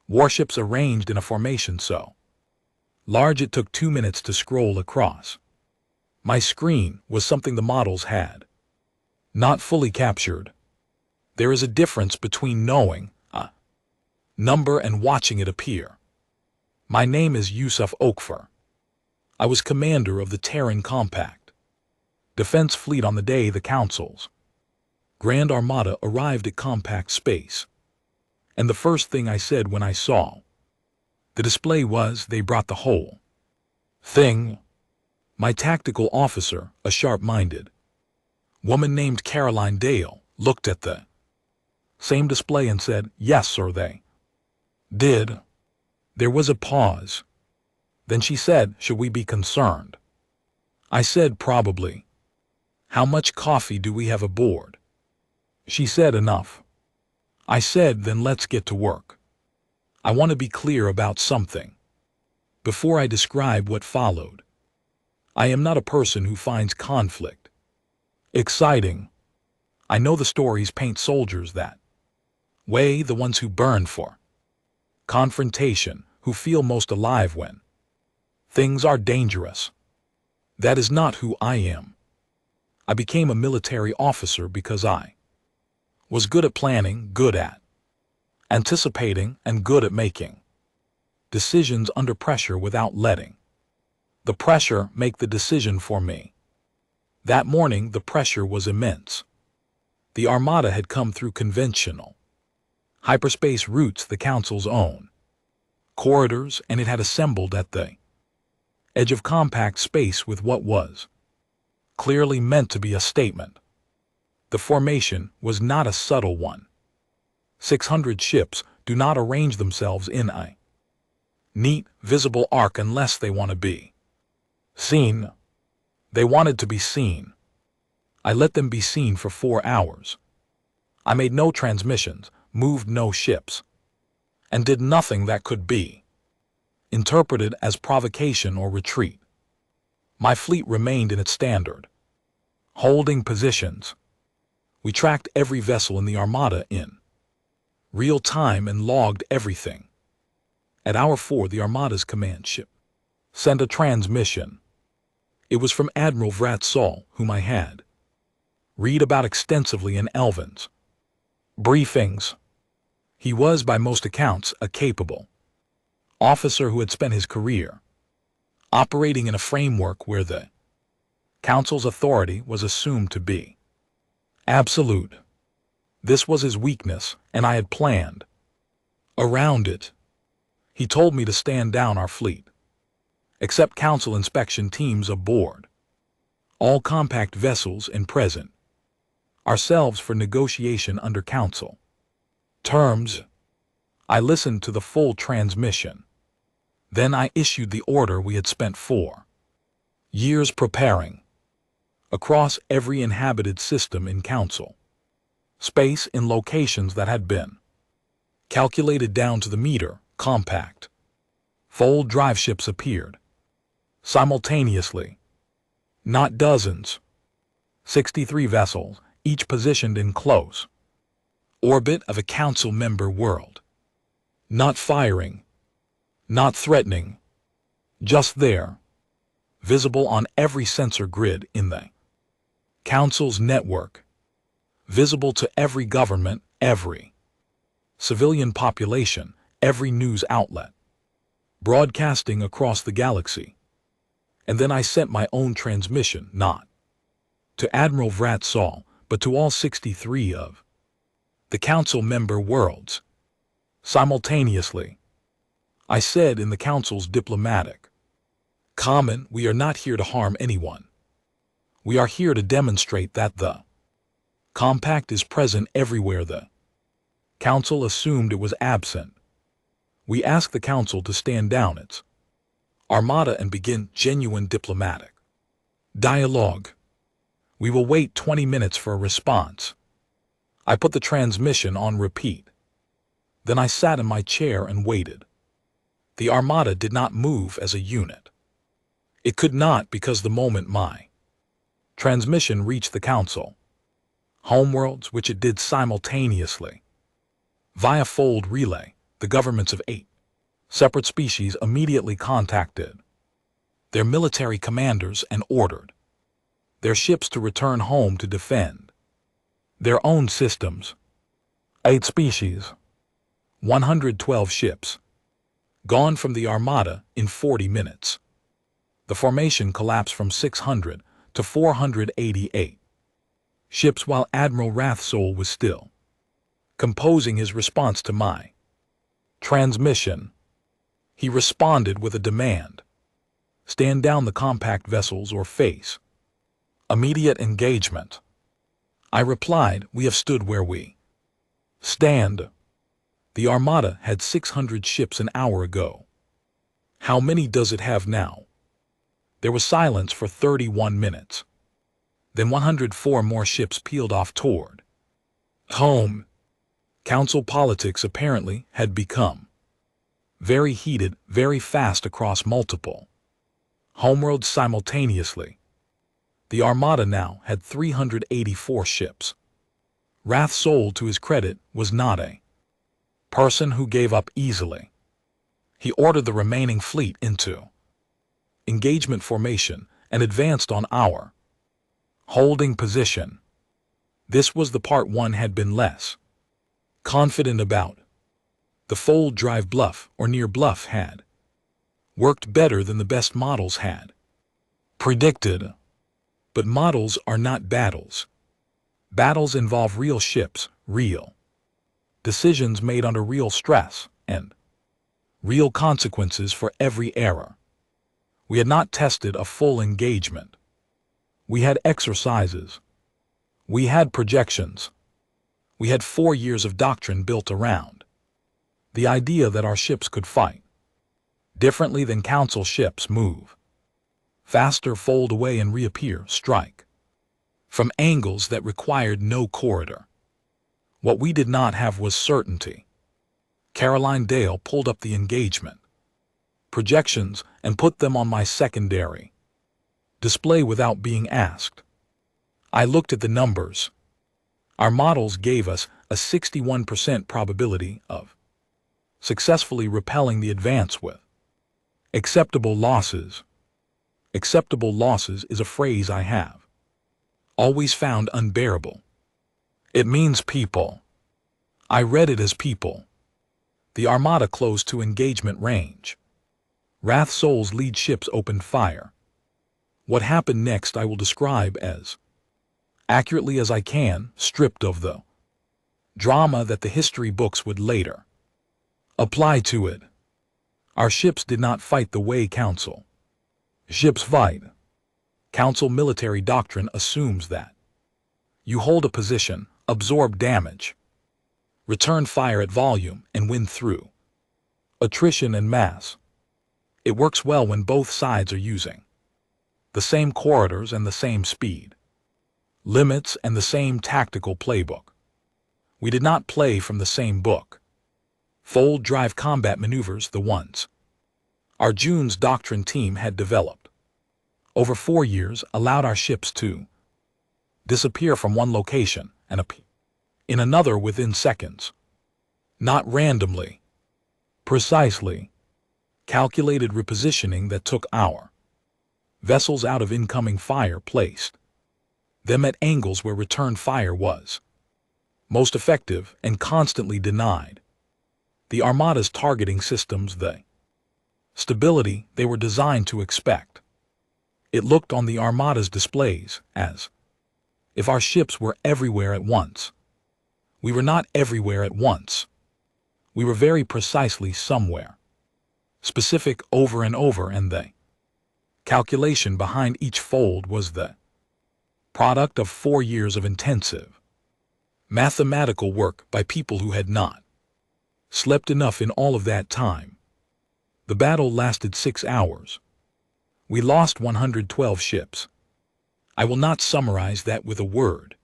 warships arranged in a formation so large it took 2 minutes to scroll across my screen, was something the models had not fully captured. There is a difference between knowing a number and watching it appear. My name is Yusuf Okfar. I was commander of the Terran Compact Defense Fleet on the day the Council's Grand Armada arrived at Compact Space. And the first thing I said when I saw the display was, they brought the whole thing. My tactical officer, a sharp-minded woman named Caroline Dale, looked at the same display and said, yes, sir, they did. There was a pause. Then she said, should we be concerned? I said, probably. How much coffee do we have aboard? She said, enough. I said, then let's get to work. I want to be clear about something before I describe what followed. I am not a person who finds conflict exciting. I know the stories paint soldiers that way, the ones who burn for confrontation, who feel most alive when things are dangerous. That is not who I am. I became a military officer because I was good at planning, good at anticipating, and good at making decisions under pressure without letting the pressure make the decision for me. That morning, the pressure was immense. The Armada had come through conventional hyperspace routes, the Council's own corridors, and it had assembled at the edge of compact space with what was clearly meant to be a statement. The formation was not a subtle one. 600 ships do not arrange themselves in a neat, visible arc unless they want to be seen. They wanted to be seen. I let them be seen for 4 hours. I made no transmissions, moved no ships, and did nothing that could be interpreted as provocation or retreat. My fleet remained in its standard holding positions. We tracked every vessel in the Armada in real time and logged everything. At hour 4, the Armada's command ship sent a transmission. It was from Admiral Vratsal, whom I had read about extensively in Elvin's briefings. He was, by most accounts, a capable officer who had spent his career operating in a framework where the Council's authority was assumed to be absolute. This was his weakness, and I had planned around it. He told me to stand down our fleet, accept Council inspection teams aboard all compact vessels and present ourselves for negotiation under Council terms. I listened to the full transmission. Then I issued the order we had spent 4 years preparing. Across every inhabited system in Council space in locations that had been calculated down to the meter, compact fold drive ships appeared simultaneously. Not dozens. 63 vessels, each positioned in close orbit of a Council member world. Not firing. Not threatening. Just there. Visible on every sensor grid in the Council's network. Visible to every government, every civilian population, every news outlet. Broadcasting across the galaxy. And then I sent my own transmission, not to Admiral Vratsol, but to all 63 of the Council member worlds. Simultaneously. I said in the Council's diplomatic comment, we are not here to harm anyone. We are here to demonstrate that the compact is present everywhere the Council assumed it was absent. We ask the Council to stand down its armada and begin genuine diplomatic dialogue. We will wait 20 minutes for a response. I put the transmission on repeat. Then I sat in my chair and waited. The armada did not move as a unit. It could not, because the moment my transmission reached the Council homeworlds, which it did simultaneously via fold relay, the governments of 8 separate species immediately contacted their military commanders and ordered their ships to return home to defend their own systems. 8 species, 112 ships, gone from the armada in 40 minutes. The formation collapsed from 600 to 488 ships while Admiral Rathsole was still composing his response to my transmission. He responded with a demand. Stand down the compact vessels or face immediate engagement. I replied, we have stood where we stand. The armada had 600 ships an hour ago. How many does it have now? There was silence for 31 minutes. Then 104 more ships peeled off toward home. Council politics apparently had become very heated, very fast across multiple homeworlds simultaneously. The armada now had 384 ships. Rathsole, to his credit, was not a person who gave up easily. He ordered the remaining fleet into engagement formation and advanced on our holding position. This was the part one had been less confident about. The fold drive bluff or near bluff had worked better than the best models had predicted. But models are not battles. Battles involve real ships, real decisions made under real stress, and real consequences for every error. We had not tested a full engagement. We had exercises. We had projections. We had 4 years of doctrine built around the idea that our ships could fight differently than Council ships, move faster, fold away and reappear, strike from angles that required no corridor. What we did not have was certainty. Caroline Dale pulled up the engagement projections and put them on my secondary display without being asked. I looked at the numbers. Our models gave us a 61% probability of successfully repelling the advance with acceptable losses. Acceptable losses is a phrase I have always found unbearable. It means people. I read it as people. The armada closed to engagement range. Rathsole's lead ships opened fire. What happened next I will describe as accurately as I can, stripped of the drama that the history books would later apply to it. Our ships did not fight the way Council ships fight. Council military doctrine assumes that you hold a position, absorb damage, return fire at volume, and win through attrition and mass. It works well when both sides are using the same corridors and the same speed limits and the same tactical playbook. We did not play from the same book. Fold drive combat maneuvers, the ones Arjun's doctrine team had developed over 4 years, allowed our ships to disappear from one location and appear in another within seconds. Not randomly, precisely calculated repositioning that took our vessels out of incoming fire, placed them at angles where return fire was most effective, and constantly denied the Armada's targeting systems the stability they were designed to expect. It looked on the Armada's displays as if our ships were everywhere at once. We were not everywhere at once. We were very precisely somewhere, specific over and over, and the calculation behind each fold was the product of 4 years of intensive mathematical work by people who had not slept enough in all of that time. The battle lasted 6 hours. We lost 112 ships. I will not summarize that with a word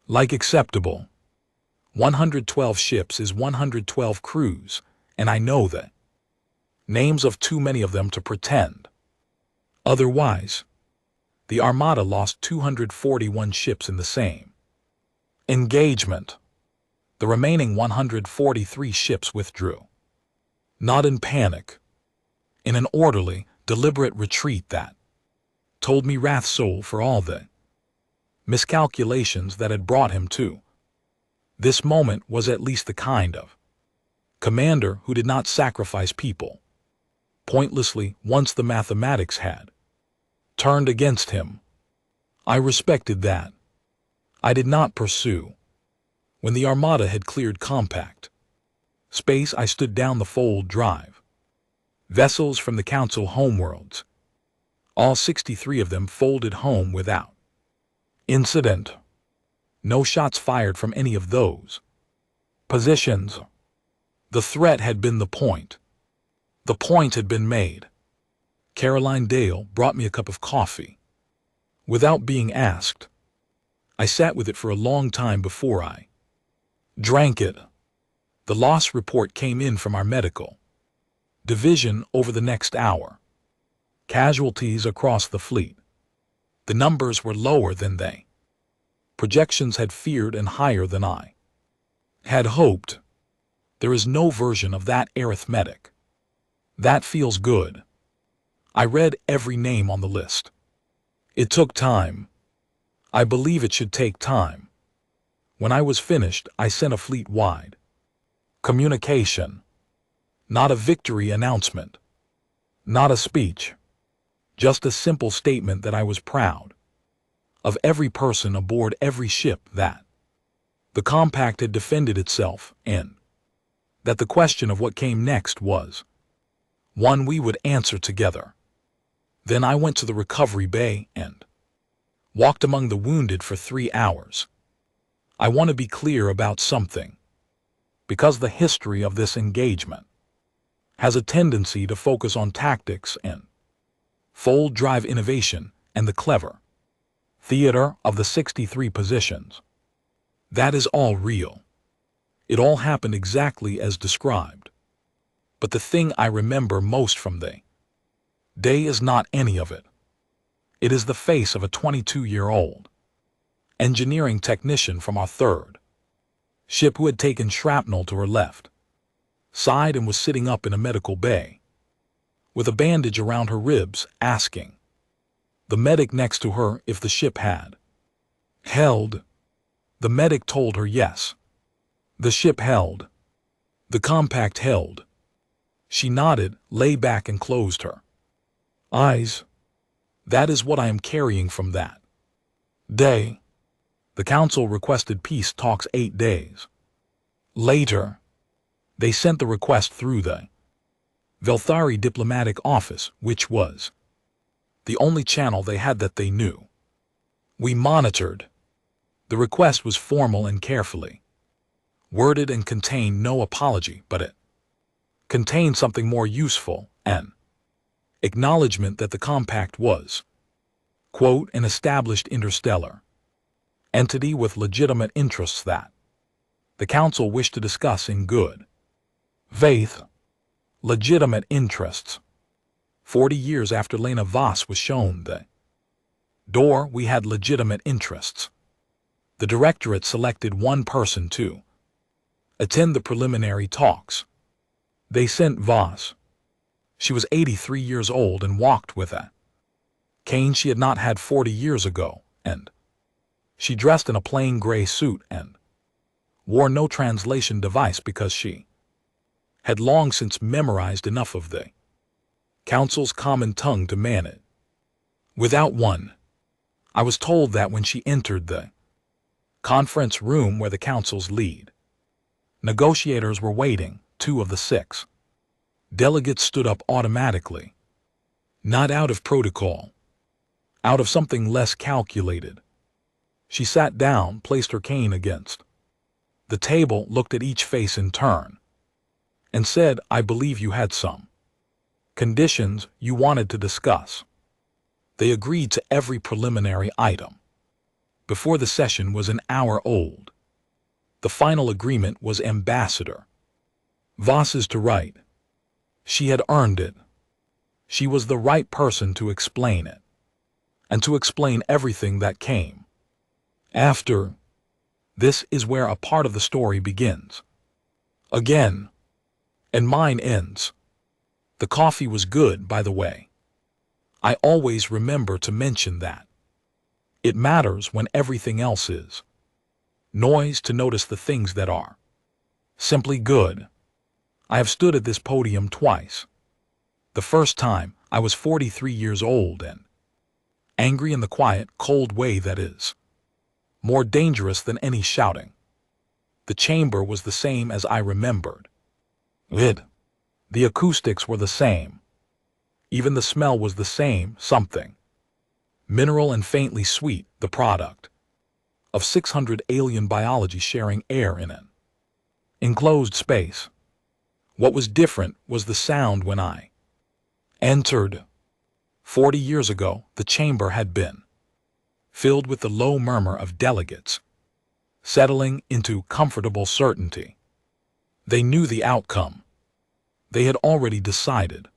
like acceptable. 112 ships is 112 crews, and I know the names of too many of them to pretend otherwise. The Armada lost 241 ships in the same engagement. The remaining 143 ships withdrew, not in panic, in an orderly, deliberate retreat that told me Wrath's soul for all the miscalculations that had brought him to this moment was at least the kind of commander who did not sacrifice people pointlessly once the mathematics had turned against him. I respected that. I did not pursue. When the Armada had cleared compact space, I stood down the fold drive vessels from the Council homeworlds. All 63 of them folded home without incident. No shots fired from any of those positions. The threat had been the point. The point had been made. Caroline Dale brought me a cup of coffee without being asked. I sat with it for a long time before I drank it. The loss report came in from our medical division over the next hour. Casualties across the fleet. The numbers were lower than they projections had feared and higher than I had hoped. There is no version of that arithmetic that feels good. I read every name on the list. It took time. I believe it should take time. When I was finished, I sent a fleet-wide communication. Not a victory announcement. Not a speech. Just a simple statement that I was proud of every person aboard every ship, that the compact had defended itself, and that the question of what came next was one we would answer together. Then I went to the recovery bay and walked among the wounded for 3 hours. I want to be clear about something, because the history of this engagement has a tendency to focus on tactics and fold drive innovation and the clever theater of the 63 positions. That is all real. It all happened exactly as described. But the thing I remember most from the day is not any of it. It is the face of a 22-year-old engineering technician from our third ship who had taken shrapnel to her left side and was sitting up in a medical bay with a bandage around her ribs, asking the medic next to her if the ship had held. The medic told her yes. The ship held. The compact held. She nodded, lay back, and closed her eyes. That is what I am carrying from that day. The council requested peace talks 8 days later. They sent the request through the Velthari diplomatic office, which was the only channel they had that they knew. We monitored. The request was formal and carefully worded and contained no apology, but it contained something more useful and Acknowledgement that the compact was, quote, an established interstellar entity with legitimate interests that the Council wished to discuss in good faith. Legitimate interests. 40 years after Lena Voss was shown the door, we had legitimate interests. The Directorate selected one person to attend the preliminary talks. They sent Voss. She was 83 years old and walked with a cane she had not had 40 years ago, and she dressed in a plain gray suit and wore no translation device because she had long since memorized enough of the Council's common tongue to man it without one. I was told that when she entered the conference room where the Council's lead negotiators were waiting, 2 of the 6 delegates stood up automatically, not out of protocol, out of something less calculated. She sat down, placed her cane against the table, looked at each face in turn, and said, I believe you had some conditions you wanted to discuss. They agreed to every preliminary item. Before the session was an hour old, the final agreement was Ambassador Voss's to write. She had earned it. She was the right person to explain it, and to explain everything that came after. This is where a part of the story begins again, and mine ends. The coffee was good, by the way. I always remember to mention that. It matters when everything else is noise to notice the things that are simply good. I have stood at this podium twice. The first time, I was 43 years old and angry in the quiet, cold way that is more dangerous than any shouting. The chamber was the same as I remembered it. The acoustics were the same. Even the smell was the same, something mineral and faintly sweet, the product of 600 alien biology sharing air in an enclosed space. What was different was the sound when I entered. 40 years ago, the chamber had been filled with the low murmur of delegates, settling into comfortable certainty. They knew the outcome. They had already decided.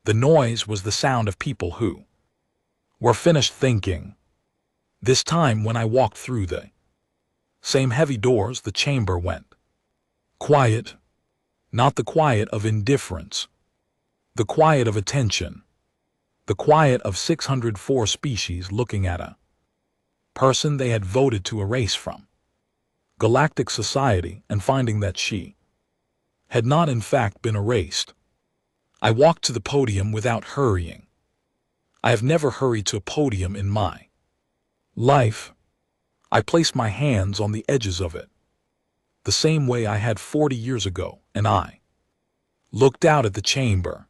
The noise was the sound of people who were finished thinking. This time when I walked through the same heavy doors, the chamber went quiet. Not the quiet of indifference. The quiet of attention. The quiet of 604 species looking at a person they had voted to erase from galactic society and finding that she had not in fact been erased. I walked to the podium without hurrying. I have never hurried to a podium in my life. I placed my hands on the edges of it, the same way I had 40 years ago, and I looked out at the chamber.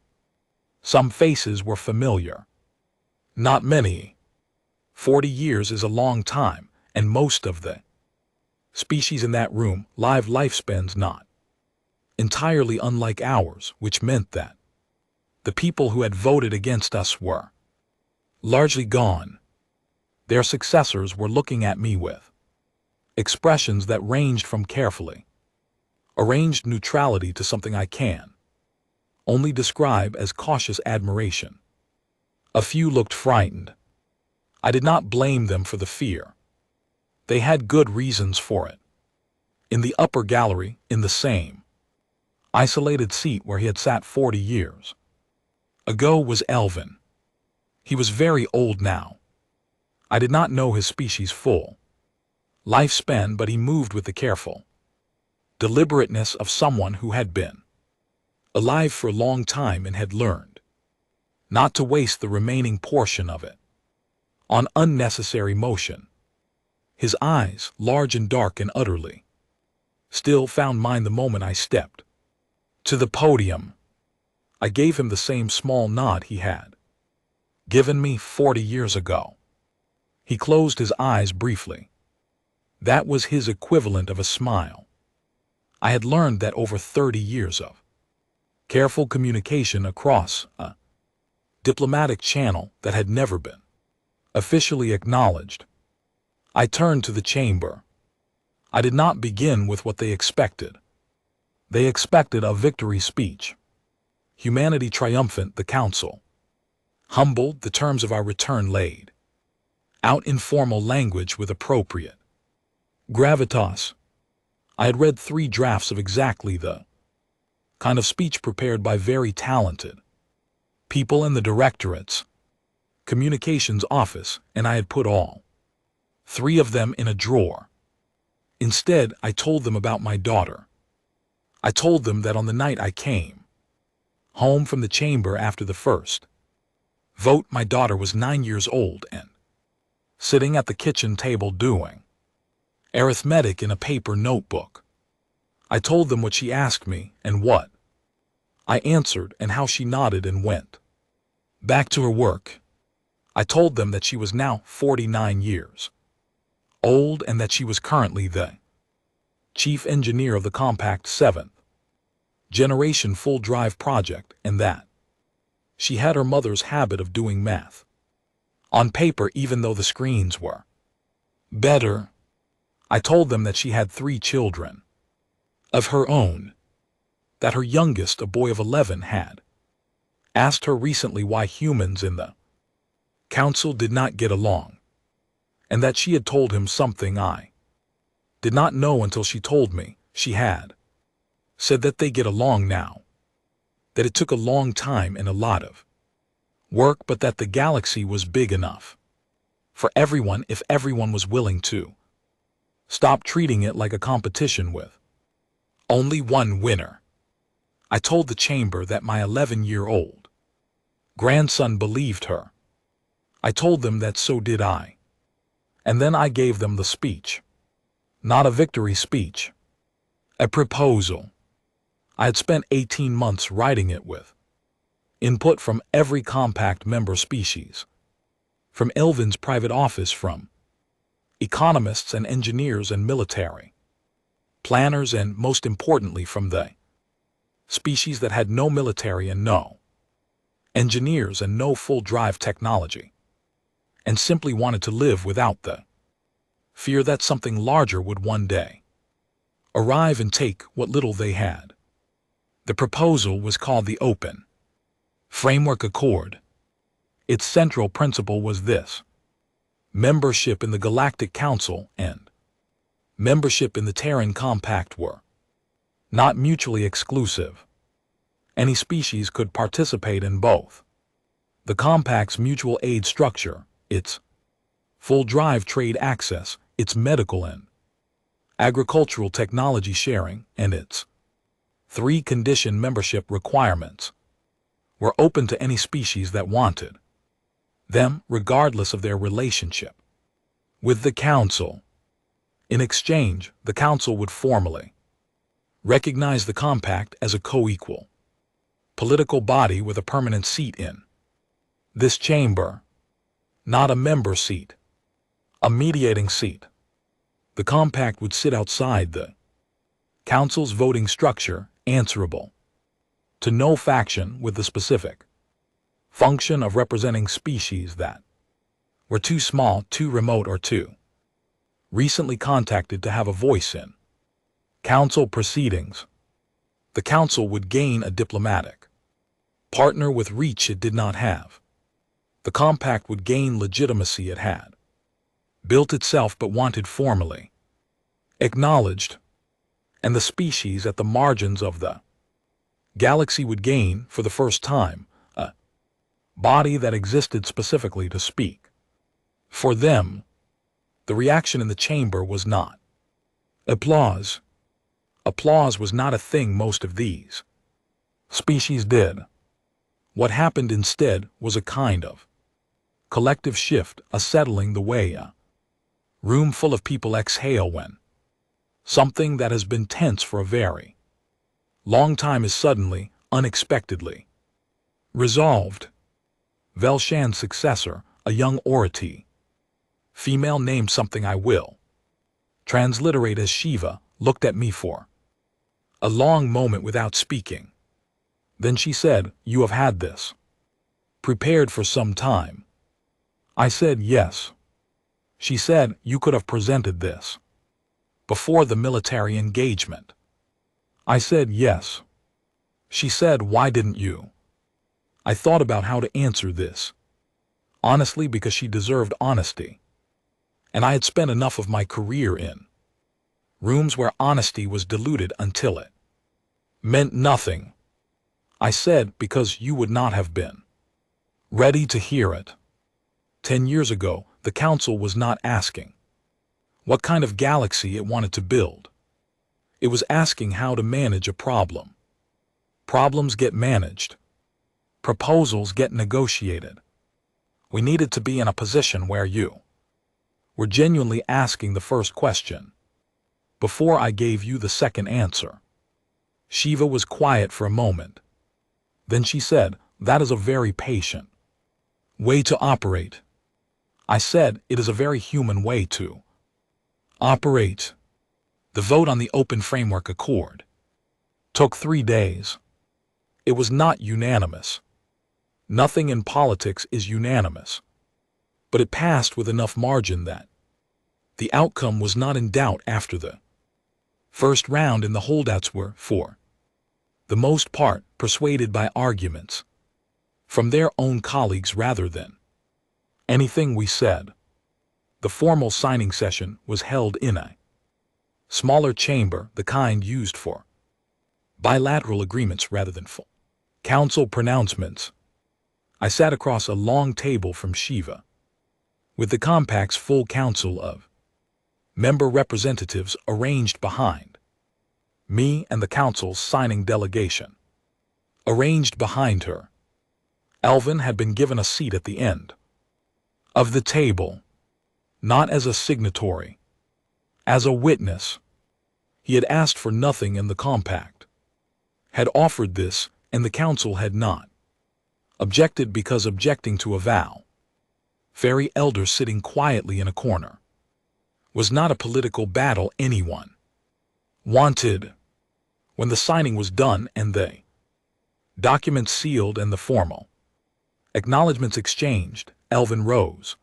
Some faces were familiar. Not many. 40 years is a long time, and most of the species in that room live lifespans not entirely unlike ours, which meant that the people who had voted against us were largely gone. Their successors were looking at me with expressions that ranged from carefully arranged neutrality to something I can only describe as cautious admiration. A few looked frightened. I did not blame them for the fear. They had good reasons for it. In the upper gallery, in the same isolated seat where he had sat 40 years ago, was Elvin. He was very old now. I did not know his species' full lifespan, but he moved with the careful deliberateness of someone who had been alive for a long time and had learned not to waste the remaining portion of it on unnecessary motion. His eyes, large and dark and utterly still, found mine the moment I stepped to the podium. I gave him the same small nod he had given me 40 years ago. He closed his eyes briefly. That was his equivalent of a smile. I had learned that over 30 years of careful communication across a diplomatic channel that had never been officially acknowledged. I turned to the chamber. I did not begin with what they expected. They expected a victory speech. Humanity triumphant, the council. Humbled, the terms of our return laid out in formal language with appropriate gravitas. I had read 3 drafts of exactly the kind of speech prepared by very talented people in the directorate's communications office, and I had put all 3 of them in a drawer. Instead, I told them about my daughter. I told them that on the night I came home from the chamber after the first vote, my daughter was 9 years old and sitting at the kitchen table doing arithmetic in a paper notebook. I told them what she asked me and what I answered and how she nodded and went back to her work. I told them that she was now 49 years old and that she was currently the chief engineer of the compact 7th generation full drive project, and that she had her mother's habit of doing math on paper even though the screens were better. I told them that she had 3 children of her own, that her youngest, a boy of 11, had asked her recently why humans in the council did not get along, and that she had told him something I did not know until she told me. She had said that they get along now, that it took a long time and a lot of work, but that the galaxy was big enough for everyone if everyone was willing to stop treating it like a competition with only one winner. I told the chamber that my 11-year-old grandson believed her. I told them that so did I. And then I gave them the speech. Not a victory speech. A proposal. I had spent 18 months writing it with input from every compact member species, from Elvin's private office, from economists and engineers and military planners, and most importantly from the species that had no military and no engineers and no full drive technology, and simply wanted to live without the fear that something larger would one day arrive and take what little they had. The proposal was called the Open Framework Accord. Its central principle was this: membership in the Galactic Council and membership in the Terran Compact were not mutually exclusive. Any species could participate in both. The Compact's mutual aid structure, its full drive trade access, its medical and agricultural technology sharing, and its 3 condition membership requirements were open to any species that wanted them, regardless of their relationship with the Council. In exchange, the Council would formally recognize the Compact as a co-equal political body with a permanent seat in this chamber. Not a member seat, a mediating seat. The Compact would sit outside the Council's voting structure, answerable to no faction, with the specific function of representing species that were too small, too remote, or too recently contacted to have a voice in Council proceedings. The Council would gain a diplomatic partner with reach it did not have. The Compact would gain legitimacy it had built itself but wanted formally acknowledged, and the species at the margins of the galaxy would gain, for the first time, a body that existed specifically to speak for them. The reaction in the chamber was not applause. Applause was not a thing most of these species did. What happened instead was a kind of collective shift, a settling, the way a room full of people exhale when something that has been tense for a very long time is suddenly, unexpectedly resolved. Velshan's successor, a young Orati female named something I will transliterate as Shiva, looked at me for a long moment without speaking. Then she said, "You have had this prepared for some time. I said yes. She said, you could have presented this before the military engagement. I said yes. She said, why didn't you? I thought about how to answer this. Honestly, because she deserved honesty. And I had spent enough of my career in rooms where honesty was diluted until it meant nothing. I said, because you would not have been ready to hear it. 10 years ago, the council was not asking what kind of galaxy it wanted to build. It was asking how to manage a problem. Problems get managed. Proposals get negotiated. We needed to be in a position where you were genuinely asking the first question before I gave you the second answer. Shiva was quiet for a moment. Then she said, that is a very patient way to operate. I said, it is a very human way to operate. The vote on the Open Framework Accord took 3 days. It was not unanimous. Nothing in politics is unanimous. But it passed with enough margin that the outcome was not in doubt after the first round, and the holdouts were, for the most part, persuaded by arguments from their own colleagues rather than anything we said. The formal signing session was held in a smaller chamber, the kind used for bilateral agreements rather than full council pronouncements. I sat across a long table from Shiva, with the compact's full council of member representatives arranged behind me and the council's signing delegation arranged behind her. Alvin had been given a seat at the end of the table, not as a signatory, as a witness. He had asked for nothing in the compact, had offered this, and the council had not objected, because objecting to a vow, fairy elder sitting quietly in a corner, was not a political battle anyone wanted. When the signing was done and the documents sealed and the formal acknowledgments exchanged, Alvin rose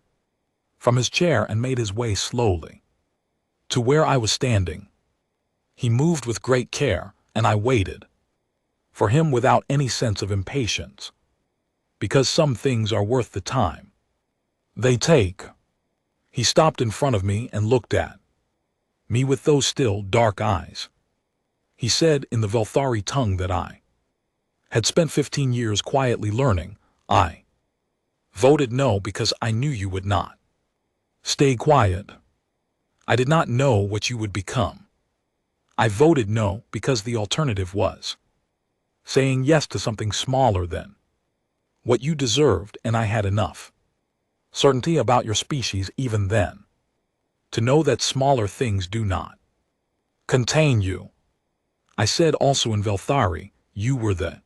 from his chair and made his way slowly to where I was standing. He moved with great care, and I waited for him without any sense of impatience, because some things are worth the time they take. He stopped in front of me and looked at me with those still, dark eyes. He said in the Velthari tongue that I had spent 15 years quietly learning, I voted no because I knew you would not stay quiet. I did not know what you would become. I voted no because the alternative was saying yes to something smaller than what you deserved, and I had enough certainty about your species even then to know that smaller things do not contain you. I said also in Velthari, you were the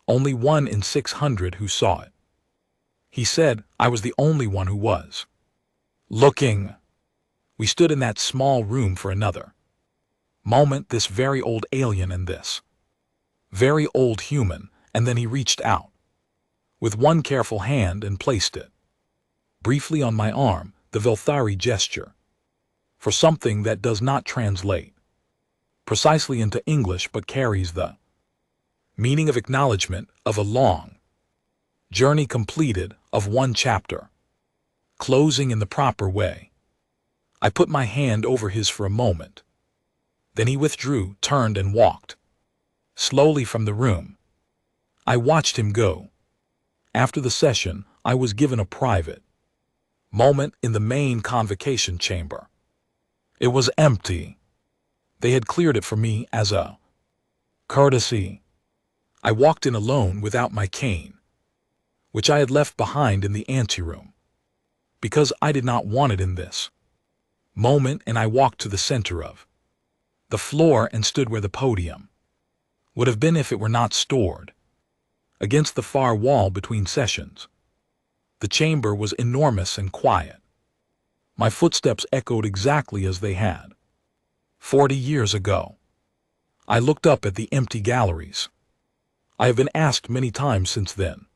only one in 600 who saw it. He said, I was the only one who was looking. We stood in that small room for another moment, this very old alien and this very old human, and then he reached out with one careful hand and placed it briefly on my arm, the Velthari gesture for something that does not translate precisely into English but carries the meaning of acknowledgement of a long journey completed, of one chapter closing in the proper way. I put my hand over his for a moment. Then he withdrew, turned, and walked slowly from the room. I watched him go. After the session, I was given a private moment in the main convocation chamber. It was empty. They had cleared it for me as a courtesy. I walked in alone without my cane, which I had left behind in the anteroom, because I did not want it in this moment, and I walked to the center of the floor and stood where the podium would have been if it were not stored against the far wall between sessions. The chamber was enormous and quiet. My footsteps echoed exactly as they had 40 years ago. I looked up at the empty galleries. I have been asked many times since then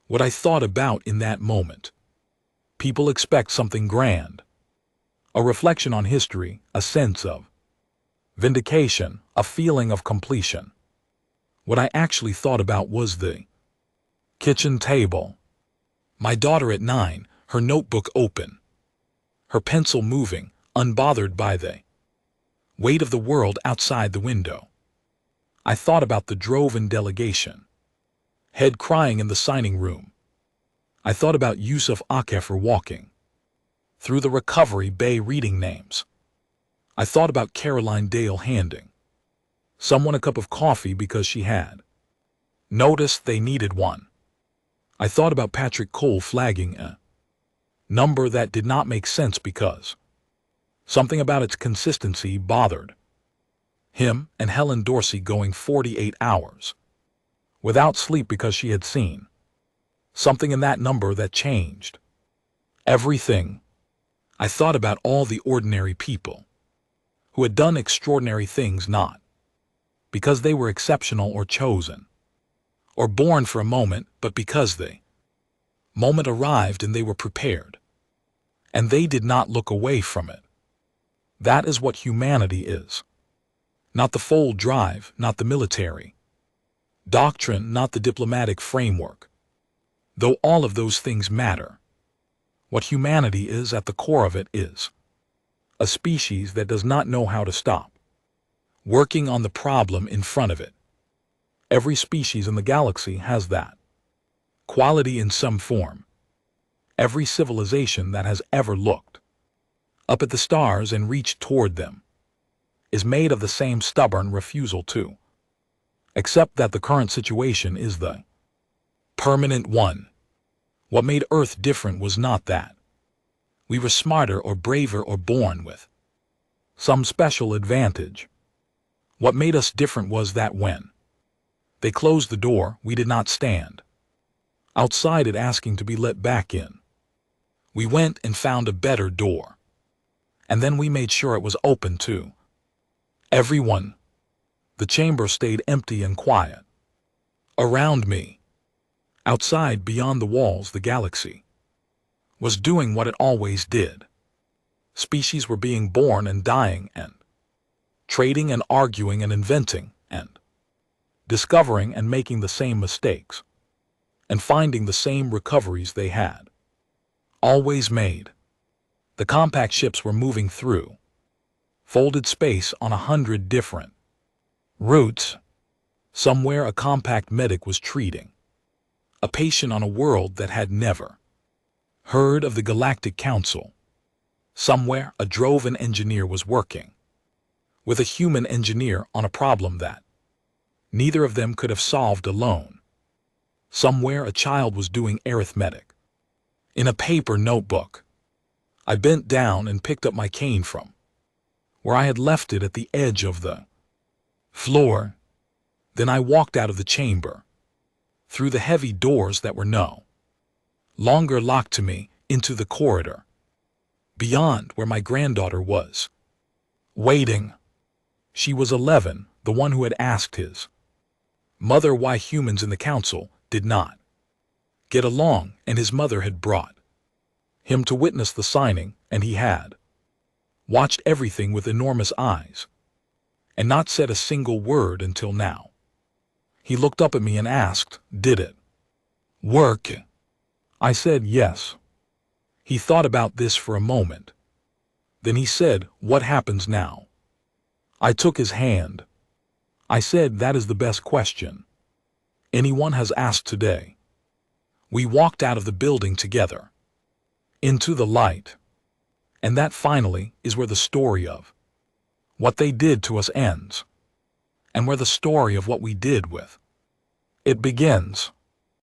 What I thought about in that moment. People expect something grand. A reflection on history, a sense of vindication, a feeling of completion. What I actually thought about was the kitchen table. My daughter at 9, her notebook open, her pencil moving, unbothered by the weight of the world outside the window. I thought about the Droven delegation, head crying in the signing room. I thought about Yusuf Akefer walking through the recovery bay reading names. I thought about Caroline Dale handing someone a cup of coffee because she had noticed they needed one. I thought about Patrick Cole flagging a number that did not make sense because something about its consistency bothered him, and Helen Dorsey going 48 hours without sleep because she had seen something in that number that changed everything. I thought about all the ordinary people who had done extraordinary things, not because they were exceptional or chosen or born for a moment, but because the moment arrived and they were prepared, and they did not look away from it. That is what humanity is. Not the fold drive, not the military doctrine, not the diplomatic framework. Though all of those things matter, what humanity is at the core of it is a species that does not know how to stop working on the problem in front of it. Every species in the galaxy has that quality in some form. Every civilization that has ever looked up at the stars and reached toward them is made of the same stubborn refusal to accept that the current situation is the permanent one. What made Earth different was not that we were smarter or braver or born with some special advantage. What made us different was that when they closed the door, we did not stand outside it asking to be let back in. We went and found a better door, and then we made sure it was open to everyone. The chamber stayed empty and quiet. Around me, outside beyond the walls, the galaxy was doing what it always did. Species were being born and dying and trading and arguing and inventing and discovering and making the same mistakes and finding the same recoveries they had always made. The compact ships were moving through folded space on 100 different routes. Somewhere a compact medic was treating a patient on a world that had never heard of the Galactic Council. Somewhere a Droven engineer was working with a human engineer on a problem that neither of them could have solved alone. Somewhere a child was doing arithmetic in a paper notebook. I bent down and picked up my cane from where I had left it at the edge of the floor. Then I walked out of the chamber, through the heavy doors that were no longer locked to me, into the corridor beyond, where my granddaughter was waiting. She was 11, the one who had asked his mother why humans in the council did not get along, and his mother had brought him to witness the signing, and he had watched everything with enormous eyes and not said a single word until now. He looked up at me and asked, "Did it work?" I said yes. He thought about this for a moment. Then he said, "What happens now?" I took his hand. I said, "That is the best question anyone has asked today." We walked out of the building together, into the light. And that finally is where the story of what they did to us ends, and where the story of what we did with it begins.